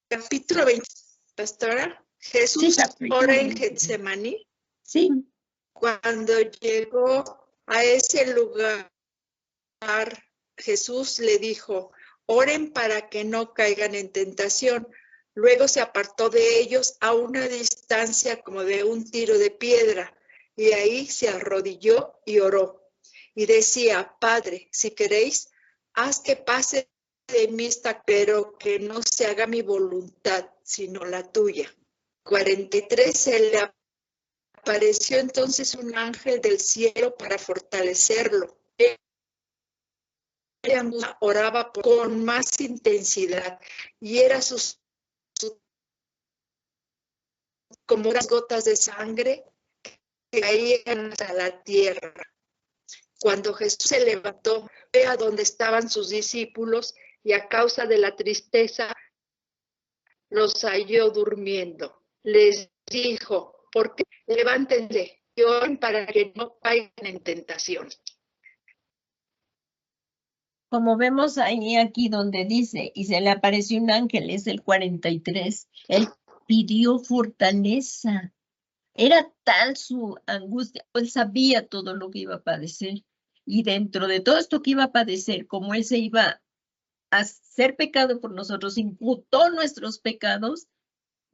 Capítulo 20, pastora. Jesús ora en Getsemaní. Sí. Cuando llegó a ese lugar, Jesús le dijo, oren para que no caigan en tentación. Luego se apartó de ellos a una distancia como de un tiro de piedra, y ahí se arrodilló y oró. Y decía, Padre, si queréis, haz que pase de mí esta, pero que no se haga mi voluntad, sino la tuya. 43, se le apareció entonces un ángel del cielo para fortalecerlo. Ella oraba con más intensidad y era como unas gotas de sangre que caían a la tierra. Cuando Jesús se levantó, ve a donde estaban sus discípulos y a causa de la tristeza los halló durmiendo. Les dijo, porque levántense y oren para que no caigan en tentación. Como vemos ahí, aquí donde dice, y se le apareció un ángel, es el 43. Él pidió fortaleza. Era tal su angustia, él sabía todo lo que iba a padecer. Y dentro de todo esto que iba a padecer, como él se iba a ser pecado por nosotros, imputó nuestros pecados,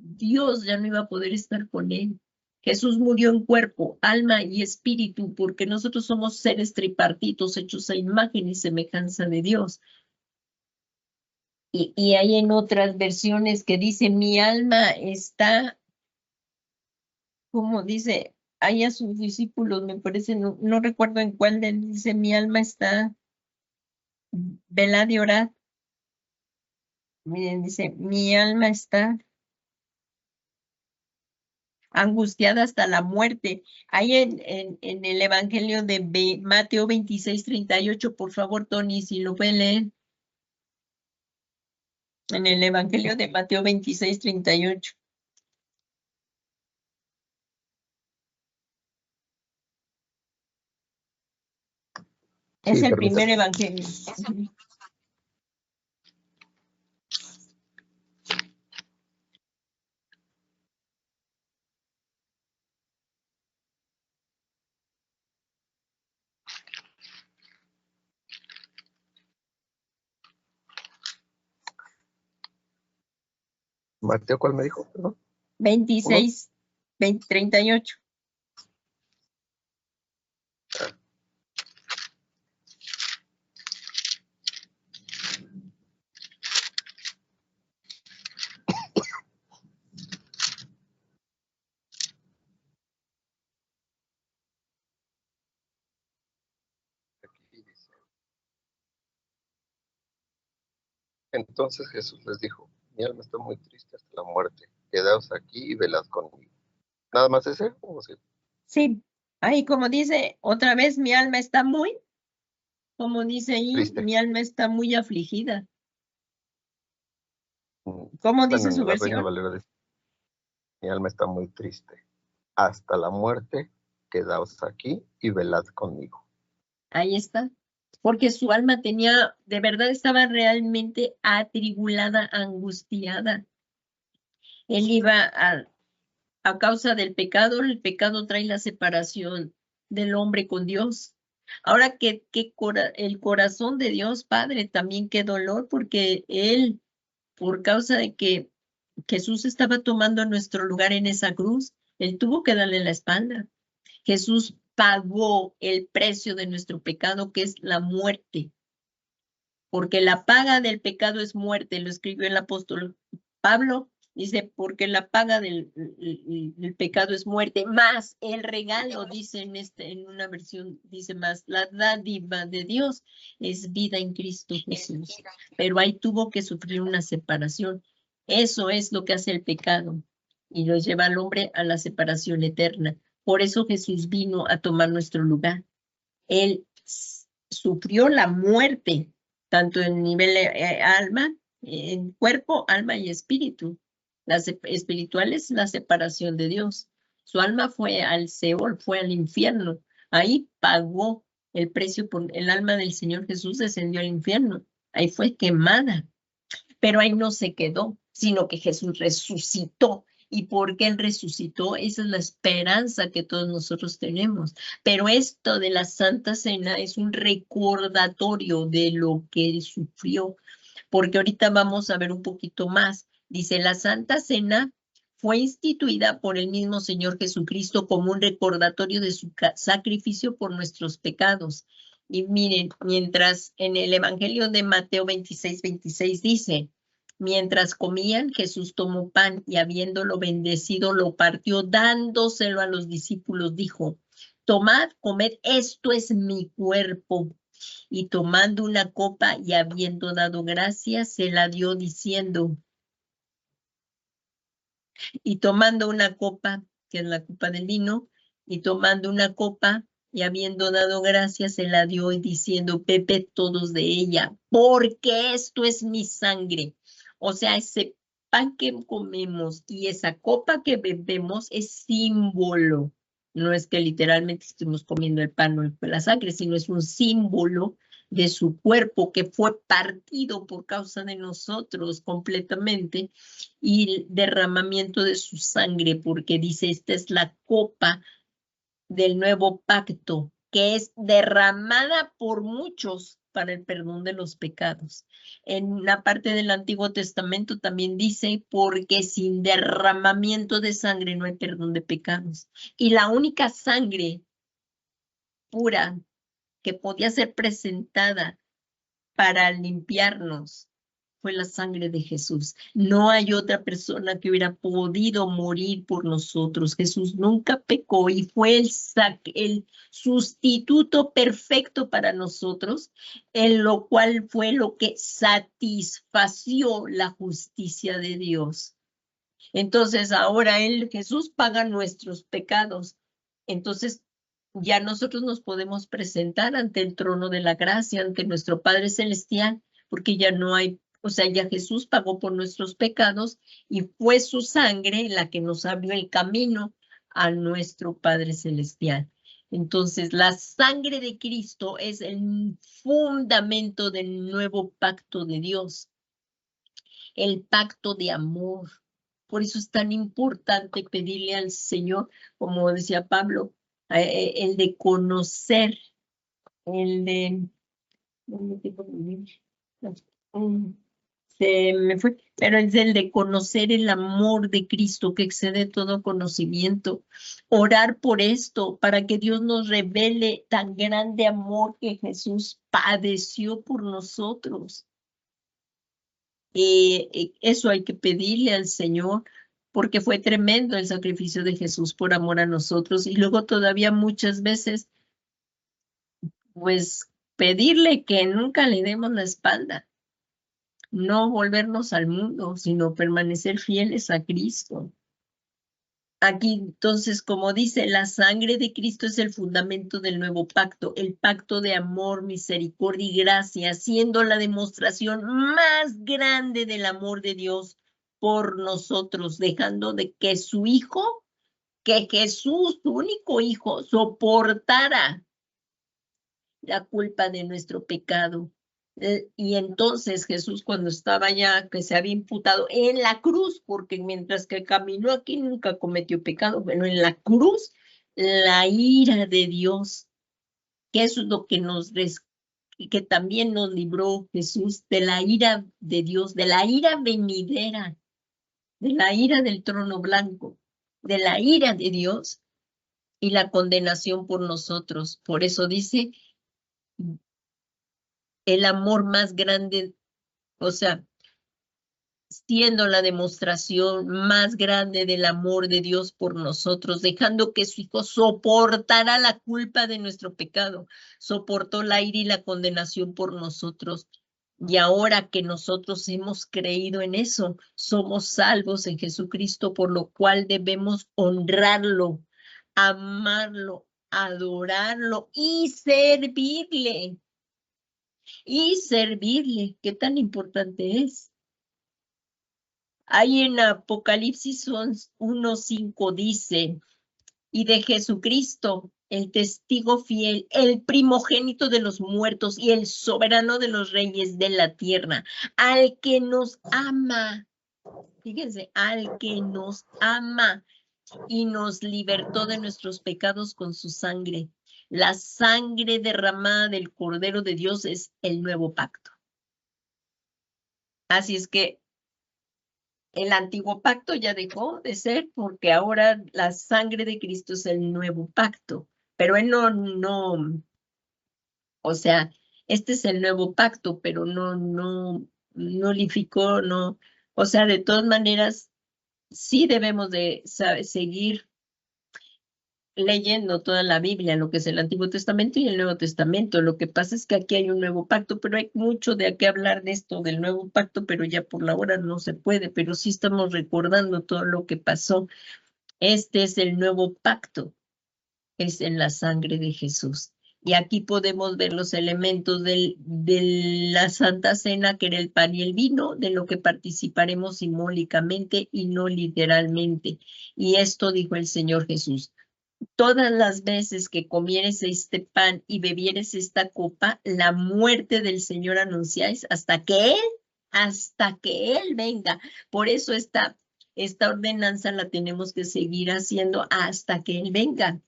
Dios ya no iba a poder estar con él. Jesús murió en cuerpo, alma y espíritu, porque nosotros somos seres tripartitos hechos a imagen y semejanza de Dios. Y hay en otras versiones que dice, mi alma está, como dice, hay a sus discípulos, me parece, no recuerdo en cuál dice, mi alma está velad y orad. Miren, dice, mi alma está angustiada hasta la muerte. Ahí en el Evangelio de Mateo 26, 38, por favor, Tony, si lo pueden leer. En el Evangelio de Mateo 26, 38. Es Sí, el permítame. primer Evangelio. Mateo, ¿cuál me dijo? Perdón. 26, 38. Aquí dice. Entonces Jesús les dijo, mi alma está muy triste hasta la muerte, quedaos aquí y velad conmigo. ¿Nada más ese? ¿O sí? Sí, ahí como dice, otra vez mi alma está muy, como dice ahí, Triste. mi alma está muy afligida. ¿Cómo dice Bueno, su en la Reina versión? Valera dice, mi alma está muy triste. Hasta la muerte, quedaos aquí y velad conmigo. Ahí está. Porque su alma tenía, de verdad estaba realmente atribulada, angustiada. Él iba a causa del pecado, el pecado trae la separación del hombre con Dios. Ahora que el corazón de Dios Padre también qué dolor, porque Él, por causa de que Jesús estaba tomando nuestro lugar en esa cruz, Él tuvo que darle la espalda. Jesús pagó el precio de nuestro pecado, que es la muerte, porque la paga del pecado es muerte, lo escribió el apóstol Pablo, dice, porque la paga del pecado es muerte, más el regalo, dice en una versión, dice más, la dádiva de Dios es vida en Cristo Jesús, pero ahí tuvo que sufrir una separación. Eso es lo que hace el pecado. y lo lleva al hombre a la separación eterna. Por eso Jesús vino a tomar nuestro lugar. Él sufrió la muerte, tanto en nivel alma, en cuerpo, alma y espíritu. Las espirituales, la separación de Dios. Su alma fue al Seol, fue al infierno. Ahí pagó el precio por el alma del Señor Jesús, descendió al infierno. Ahí fue quemada. Pero ahí no se quedó, sino que Jesús resucitó. ¿Y por qué Él resucitó? Esa es la esperanza que todos nosotros tenemos. Pero esto de la Santa Cena es un recordatorio de lo que Él sufrió, porque ahorita vamos a ver un poquito más. Dice, la Santa Cena fue instituida por el mismo Señor Jesucristo como un recordatorio de su sacrificio por nuestros pecados. Y miren, mientras en el Evangelio de Mateo 26 dice, mientras comían, Jesús tomó pan y habiéndolo bendecido, lo partió, dándoselo a los discípulos, dijo, tomad, comed, esto es mi cuerpo. Y tomando una copa y habiendo dado gracias, se la dio diciendo, y tomando una copa, que es la copa del vino, y tomando una copa y habiendo dado gracias, se la dio y diciendo, bebed todos de ella, porque esto es mi sangre. O sea, ese pan que comemos y esa copa que bebemos es símbolo. No es que literalmente estemos comiendo el pan o la sangre, sino es un símbolo de su cuerpo que fue partido por causa de nosotros completamente, y el derramamiento de su sangre, porque dice, esta es la copa del nuevo pacto, que es derramada por muchos para el perdón de los pecados. En la parte del Antiguo Testamento también dice, porque sin derramamiento de sangre no hay perdón de pecados. Y la única sangre pura que podía ser presentada para limpiarnos fue la sangre de Jesús. No hay otra persona que hubiera podido morir por nosotros. Jesús nunca pecó y fue el sustituto perfecto para nosotros, en lo cual fue lo que satisfació la justicia de Dios. Entonces ahora Jesús paga nuestros pecados. Entonces ya nosotros nos podemos presentar ante el trono de la gracia, ante nuestro Padre Celestial, porque ya no hay, o sea, ya Jesús pagó por nuestros pecados y fue su sangre la que nos abrió el camino a nuestro Padre Celestial. Entonces, la sangre de Cristo es el fundamento del nuevo pacto de Dios, el pacto de amor. Por eso es tan importante pedirle al Señor, como decía Pablo, el de conocer, el de... Se me fue, pero es el de conocer el amor de Cristo que excede todo conocimiento. Orar por esto, para que Dios nos revele tan grande amor que Jesús padeció por nosotros. Eso hay que pedirle al Señor, porque fue tremendo el sacrificio de Jesús por amor a nosotros. Y luego todavía muchas veces, pues, pedirle que nunca le demos la espalda. No volvernos al mundo, sino permanecer fieles a Cristo. Aquí, entonces, como dice, la sangre de Cristo es el fundamento del nuevo pacto, el pacto de amor, misericordia y gracia, siendo la demostración más grande del amor de Dios por nosotros, dejando de que su Hijo, que Jesús, su único Hijo, soportara la culpa de nuestro pecado. Y entonces Jesús, cuando estaba ya, que se había imputado en la cruz, porque mientras que caminó aquí nunca cometió pecado, pero en la cruz, la ira de Dios, que eso es lo que que también nos libró Jesús de la ira de Dios, de la ira venidera, de la ira del trono blanco, de la ira de Dios y la condenación por nosotros. Por eso dice, el amor más grande, o sea, siendo la demostración más grande del amor de Dios por nosotros, dejando que su Hijo soportara la culpa de nuestro pecado, soportó la ira y la condenación por nosotros, Y ahora que nosotros hemos creído en eso, somos salvos en Jesucristo, por lo cual debemos honrarlo, amarlo, adorarlo y servirle. Y servirle, ¿qué tan importante es? Ahí en Apocalipsis 1:5 dice, y de Jesucristo, el testigo fiel, el primogénito de los muertos y el soberano de los reyes de la tierra, al que nos ama, fíjense, al que nos ama y nos libertó de nuestros pecados con su sangre. La sangre derramada del Cordero de Dios es el nuevo pacto. Así es que el antiguo pacto ya dejó de ser, porque ahora la sangre de Cristo es el nuevo pacto. Pero él no, o sea, este es el nuevo pacto, pero no nulificó, no. O sea, de todas maneras, sí debemos de seguir leyendo toda la Biblia, lo que es el Antiguo Testamento y el Nuevo Testamento. Lo que pasa es que aquí hay un nuevo pacto, pero hay mucho de qué hablar de esto, del nuevo pacto, pero ya por la hora no se puede, pero sí estamos recordando todo lo que pasó. Este es el nuevo pacto, es en la sangre de Jesús. Y aquí podemos ver los elementos de la Santa Cena, que era el pan y el vino, de lo que participaremos simbólicamente y no literalmente. Y esto dijo el Señor Jesús: todas las veces que comieres este pan y bebieres esta copa, la muerte del Señor anunciáis hasta que Él venga. Por eso esta ordenanza la tenemos que seguir haciendo hasta que Él venga.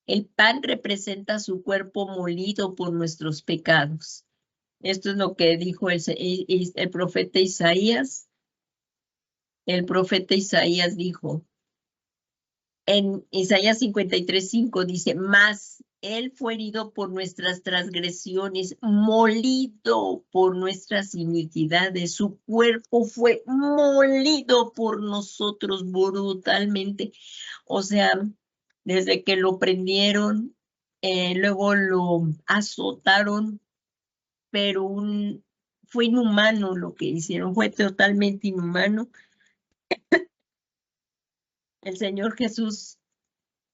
El pan representa su cuerpo molido por nuestros pecados. Esto es lo que dijo el profeta Isaías. El profeta Isaías dijo, en Isaías 53:5 dice, mas él fue herido por nuestras transgresiones, molido por nuestras iniquidades, su cuerpo fue molido por nosotros brutalmente. O sea, desde que lo prendieron, luego lo azotaron, pero fue inhumano lo que hicieron, fue totalmente inhumano. El Señor Jesús,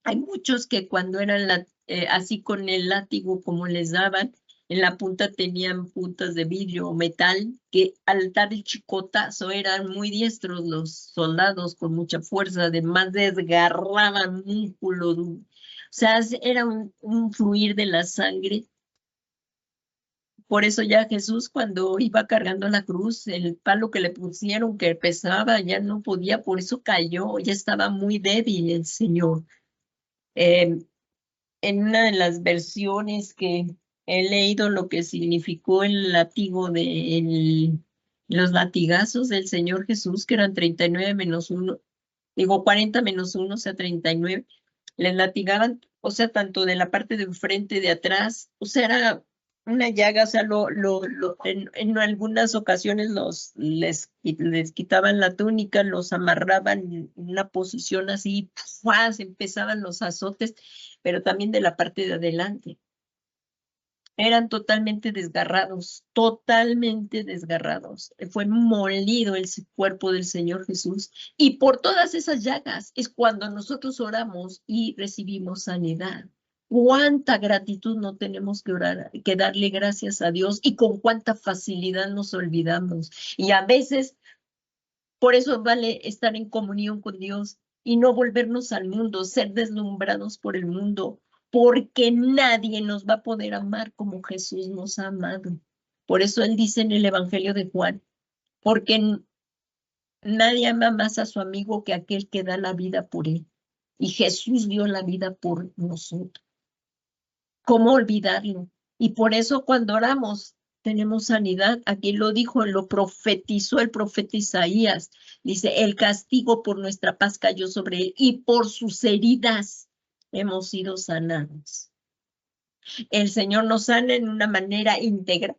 hay muchos que cuando eran así con el látigo como les daban, en la punta tenían puntas de vidrio o metal, que al dar el chicotazo eran muy diestros los soldados, con mucha fuerza, además desgarraban músculos. O sea, era un fluir de la sangre. Por eso ya Jesús, cuando iba cargando la cruz, el palo que le pusieron, que pesaba, ya no podía, por eso cayó, ya estaba muy débil el Señor. En una de las versiones que he leído lo que significó el látigo los latigazos del Señor Jesús, que eran 39 menos 1, 40 menos 1, o sea, 39, les latigaban, o sea, tanto de la parte de enfrente, de atrás, o sea, era una llaga, o sea, en algunas ocasiones les quitaban la túnica, los amarraban en una posición así, ¡fuas! Empezaban los azotes, pero también de la parte de adelante. Eran totalmente desgarrados, totalmente desgarrados. Fue molido el cuerpo del Señor Jesús. Y por todas esas llagas es cuando nosotros oramos y recibimos sanidad. Cuánta gratitud no tenemos que orar, que darle gracias a Dios, y con cuánta facilidad nos olvidamos. Y a veces, por eso vale estar en comunión con Dios y no volvernos al mundo, ser deslumbrados por el mundo, porque nadie nos va a poder amar como Jesús nos ha amado. Por eso él dice en el Evangelio de Juan, porque nadie ama más a su amigo que aquel que da la vida por él. Y Jesús dio la vida por nosotros. ¿Cómo olvidarlo? Y por eso cuando oramos tenemos sanidad. Aquí lo dijo, lo profetizó el profeta Isaías. Dice, el castigo por nuestra paz cayó sobre él y por sus heridas hemos sido sanados. El Señor nos sana en una manera íntegra,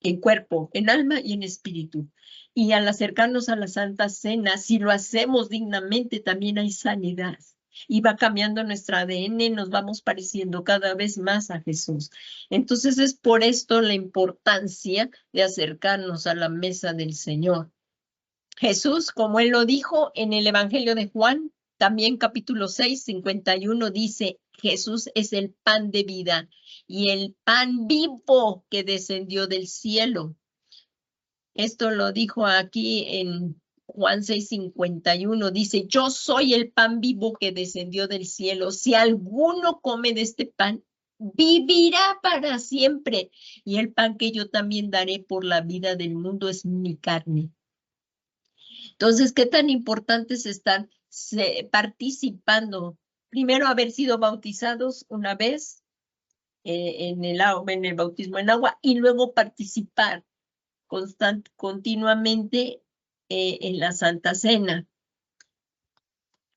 en cuerpo, en alma y en espíritu. Y al acercarnos a la Santa Cena, si lo hacemos dignamente, también hay sanidad. y va cambiando nuestra ADN, nos vamos pareciendo cada vez más a Jesús. Entonces es por esto la importancia de acercarnos a la mesa del Señor. Jesús, como él lo dijo en el Evangelio de Juan, también capítulo 6, 51, dice, Jesús es el pan de vida y el pan vivo que descendió del cielo. Esto lo dijo aquí en Juan 6, 51, dice, yo soy el pan vivo que descendió del cielo. Si alguno come de este pan, vivirá para siempre. Y el pan que yo también daré por la vida del mundo es mi carne. Entonces, ¿qué tan importante es estar participando? Primero, haber sido bautizados una vez en el bautismo en agua y luego participar continuamente en la Santa Cena.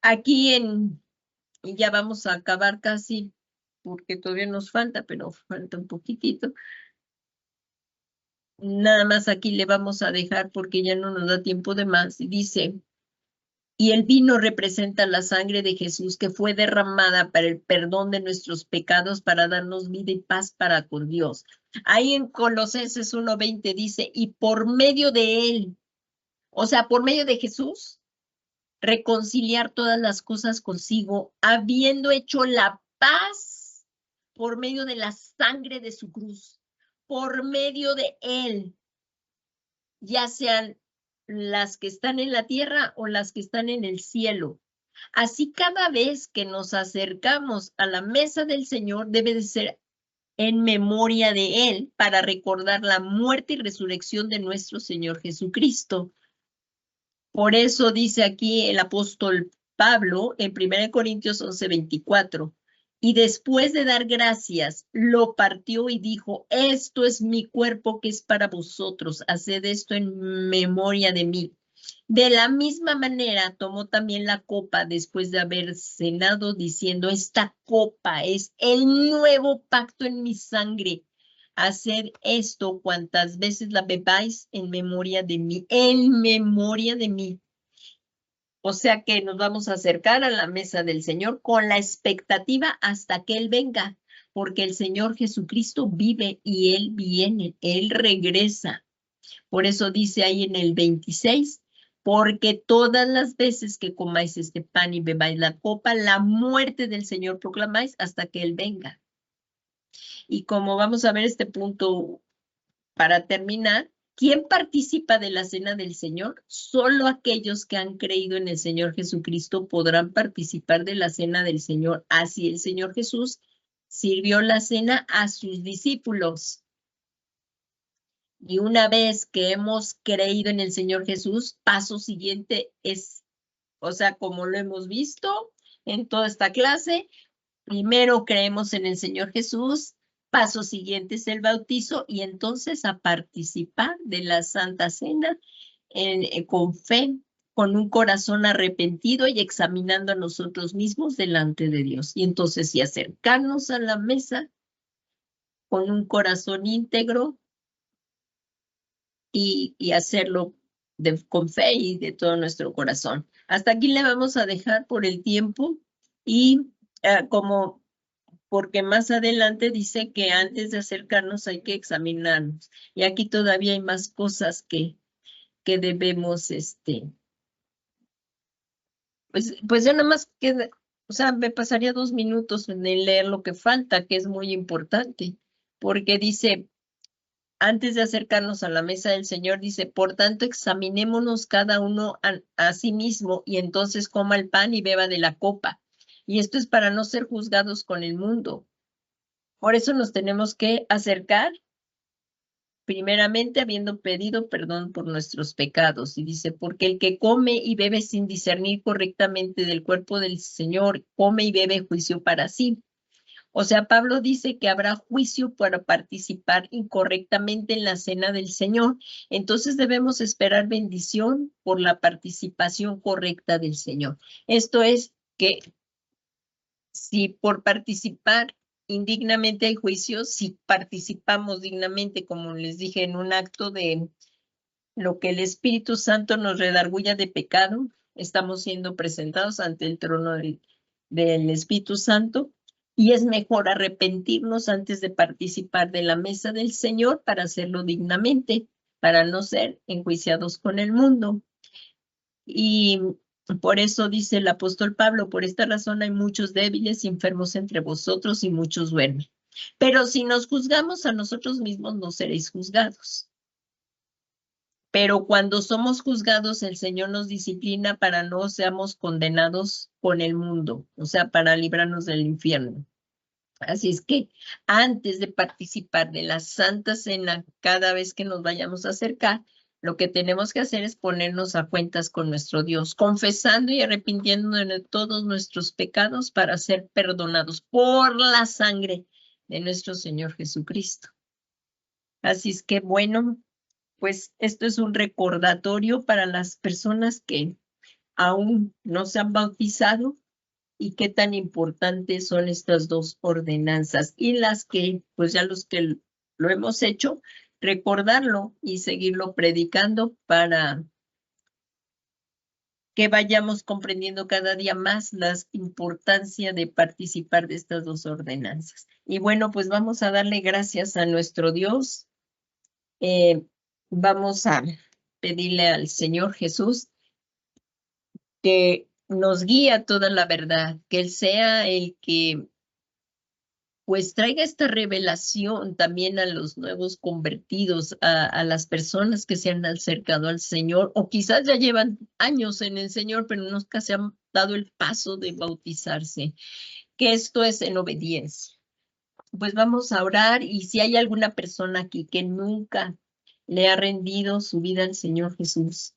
Aquí ya vamos a acabar casi, porque todavía nos falta, pero falta un poquitito. Nada más aquí le vamos a dejar porque ya no nos da tiempo de más. Y dice, y el vino representa la sangre de Jesús que fue derramada para el perdón de nuestros pecados, para darnos vida y paz para con Dios. Ahí en Colosenses 1:20 dice, y por medio de él, o sea, por medio de Jesús, reconciliar todas las cosas consigo, habiendo hecho la paz por medio de la sangre de su cruz, por medio de él, ya sean las que están en la tierra o las que están en el cielo. Así cada vez que nos acercamos a la mesa del Señor debe de ser en memoria de Él para recordar la muerte y resurrección de nuestro Señor Jesucristo. Por eso dice aquí el apóstol Pablo en 1 Corintios 11:24, y después de dar gracias, lo partió y dijo, esto es mi cuerpo que es para vosotros, haced esto en memoria de mí. De la misma manera tomó también la copa después de haber cenado, diciendo, esta copa es el nuevo pacto en mi sangre. Haced esto cuantas veces la bebáis en memoria de mí, en memoria de mí. O sea que nos vamos a acercar a la mesa del Señor con la expectativa hasta que Él venga, porque el Señor Jesucristo vive y Él viene, Él regresa. Por eso dice ahí en el 26, porque todas las veces que comáis este pan y bebáis la copa, la muerte del Señor proclamáis hasta que Él venga. Y como vamos a ver este punto para terminar, ¿quién participa de la cena del Señor? Solo aquellos que han creído en el Señor Jesucristo podrán participar de la cena del Señor. Así el Señor Jesús sirvió la cena a sus discípulos. Y una vez que hemos creído en el Señor Jesús, paso siguiente es, o sea, como lo hemos visto en toda esta clase, primero creemos en el Señor Jesús, paso siguiente es el bautizo y entonces a participar de la Santa Cena con fe, con un corazón arrepentido y examinando a nosotros mismos delante de Dios. Y entonces sí acercarnos a la mesa con un corazón íntegro, y hacerlo con fe y de todo nuestro corazón. Hasta aquí le vamos a dejar por el tiempo y porque más adelante dice que antes de acercarnos hay que examinarnos. Y aquí todavía hay más cosas que debemos, pues yo nada más o sea, me pasaría 2 minutos en leer lo que falta, que es muy importante, porque dice, antes de acercarnos a la mesa del Señor, dice, por tanto, examinémonos cada uno a sí mismo y entonces coma el pan y beba de la copa. Y esto es para no ser juzgados con el mundo. Por eso nos tenemos que acercar, primeramente habiendo pedido perdón por nuestros pecados. Y dice, porque el que come y bebe sin discernir correctamente del cuerpo del Señor, come y bebe juicio para sí. O sea, Pablo dice que habrá juicio para participar incorrectamente en la cena del Señor. Entonces debemos esperar bendición por la participación correcta del Señor. Esto es que si por participar indignamente hay juicio, si participamos dignamente, como les dije, en un acto de lo que el Espíritu Santo nos redarguya de pecado, estamos siendo presentados ante el trono del Espíritu Santo, y es mejor arrepentirnos antes de participar de la mesa del Señor para hacerlo dignamente, para no ser enjuiciados con el mundo. Y por eso dice el apóstol Pablo, por esta razón hay muchos débiles y enfermos entre vosotros y muchos duermen. Pero si nos juzgamos a nosotros mismos, no seréis juzgados. Pero cuando somos juzgados, el Señor nos disciplina para no seamos condenados con el mundo, o sea, para librarnos del infierno. Así es que antes de participar de la Santa Cena, cada vez que nos vayamos a acercar, lo que tenemos que hacer es ponernos a cuentas con nuestro Dios, confesando y arrepintiéndonos de todos nuestros pecados para ser perdonados por la sangre de nuestro Señor Jesucristo. Así es que, bueno, pues esto es un recordatorio para las personas que aún no se han bautizado y qué tan importantes son estas dos ordenanzas, y las que, pues ya los que lo hemos hecho, recordarlo y seguirlo predicando para que vayamos comprendiendo cada día más la importancia de participar de estas dos ordenanzas. Y bueno, pues vamos a darle gracias a nuestro Dios. Vamos a pedirle al Señor Jesús que nos guía toda la verdad, que Él sea el que pues traiga esta revelación también a los nuevos convertidos, a las personas que se han acercado al Señor, o quizás ya llevan años en el Señor, pero nunca se han dado el paso de bautizarse, que esto es en obediencia. Pues vamos a orar, y si hay alguna persona aquí que nunca le ha rendido su vida al Señor Jesús,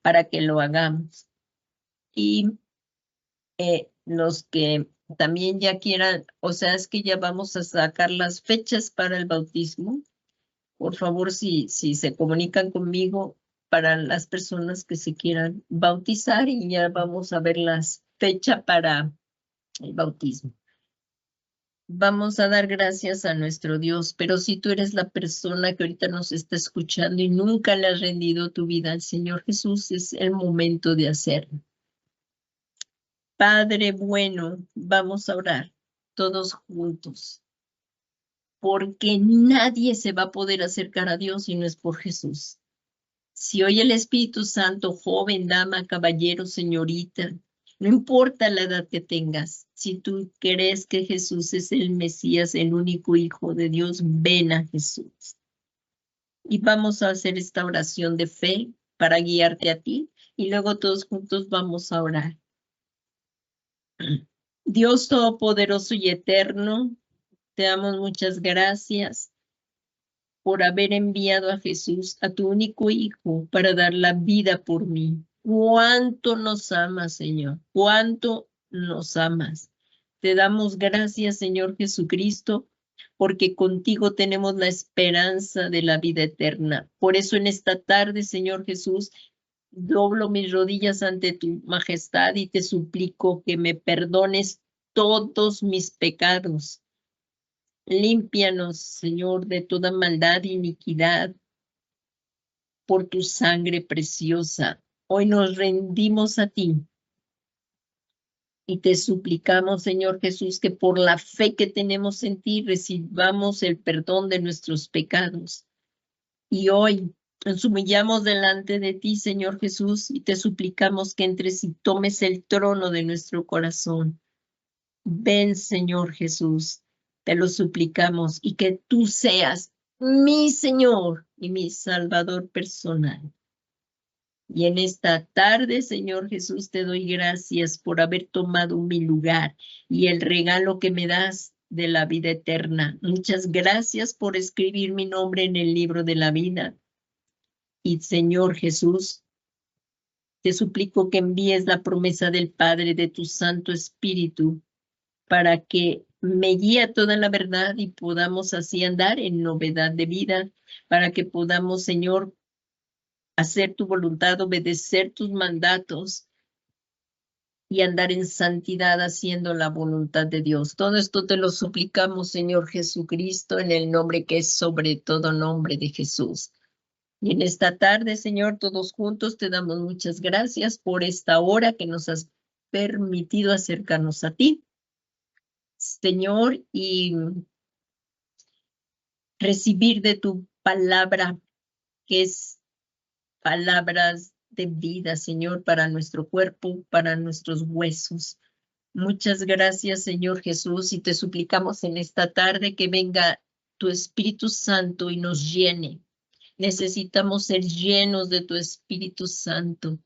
para que lo hagamos. Y los que también ya quieran, o sea, es que ya vamos a sacar las fechas para el bautismo. Por favor, si se comunican conmigo para las personas que se quieran bautizar, y ya vamos a ver las fechas para el bautismo. Vamos a dar gracias a nuestro Dios, pero si tú eres la persona que ahorita nos está escuchando y nunca le has rendido tu vida al Señor Jesús, es el momento de hacerlo. Padre bueno, vamos a orar todos juntos, porque nadie se va a poder acercar a Dios si no es por Jesús. Si hoy el Espíritu Santo, joven, dama, caballero, señorita, no importa la edad que tengas, si tú crees que Jesús es el Mesías, el único Hijo de Dios, ven a Jesús. Y vamos a hacer esta oración de fe para guiarte a ti, y luego todos juntos vamos a orar. Dios Todopoderoso y Eterno, te damos muchas gracias por haber enviado a Jesús, a tu único Hijo, para dar la vida por mí. Cuánto nos amas, Señor, cuánto nos amas. Te damos gracias, Señor Jesucristo, porque contigo tenemos la esperanza de la vida eterna. Por eso en esta tarde, Señor Jesús, doblo mis rodillas ante tu majestad y te suplico que me perdones todos mis pecados. Límpianos, Señor, de toda maldad e iniquidad por tu sangre preciosa. Hoy nos rendimos a ti y te suplicamos, Señor Jesús, que por la fe que tenemos en ti recibamos el perdón de nuestros pecados. Y hoy nos humillamos delante de ti, Señor Jesús, y te suplicamos que entres y tomes el trono de nuestro corazón. Ven, Señor Jesús, te lo suplicamos, y que tú seas mi Señor y mi Salvador personal. Y en esta tarde, Señor Jesús, te doy gracias por haber tomado mi lugar y el regalo que me das de la vida eterna. Muchas gracias por escribir mi nombre en el libro de la vida. Y Señor Jesús, te suplico que envíes la promesa del Padre de tu Santo Espíritu para que me guíe a toda la verdad y podamos así andar en novedad de vida, para que podamos, Señor, hacer tu voluntad, obedecer tus mandatos y andar en santidad haciendo la voluntad de Dios. Todo esto te lo suplicamos, Señor Jesucristo, en el nombre que es sobre todo nombre de Jesús. Y en esta tarde, Señor, todos juntos te damos muchas gracias por esta hora que nos has permitido acercarnos a ti, Señor, y recibir de tu palabra, que es palabras de vida, Señor, para nuestro cuerpo, para nuestros huesos. Muchas gracias, Señor Jesús, y te suplicamos en esta tarde que venga tu Espíritu Santo y nos llene. Necesitamos ser llenos de tu Espíritu Santo.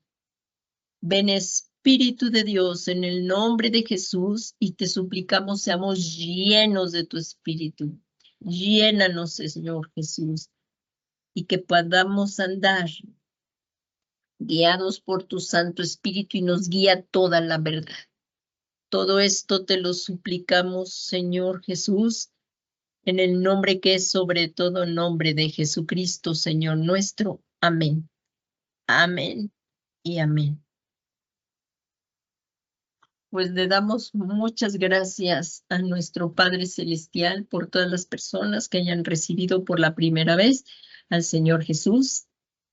Ven, Espíritu de Dios, en el nombre de Jesús, y te suplicamos seamos llenos de tu Espíritu. Llénanos, Señor Jesús, y que podamos andar guiados por tu Santo Espíritu y nos guía toda la verdad. Todo esto te lo suplicamos, Señor Jesús, en el nombre que es sobre todo nombre de Jesucristo, Señor nuestro. Amén. Amén y amén. Pues le damos muchas gracias a nuestro Padre Celestial por todas las personas que hayan recibido por la primera vez al Señor Jesús,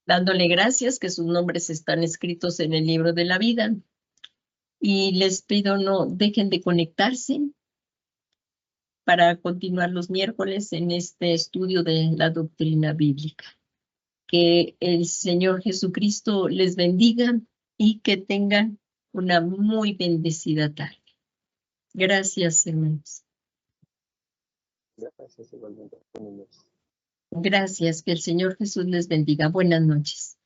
dándole gracias que sus nombres están escritos en el libro de la vida. Y les pido no dejen de conectarse para continuar los miércoles en este estudio de la doctrina bíblica. Que el Señor Jesucristo les bendiga y que tengan una muy bendecida tarde. Gracias, hermanos. Gracias igualmente. Gracias, que el Señor Jesús les bendiga. Buenas noches.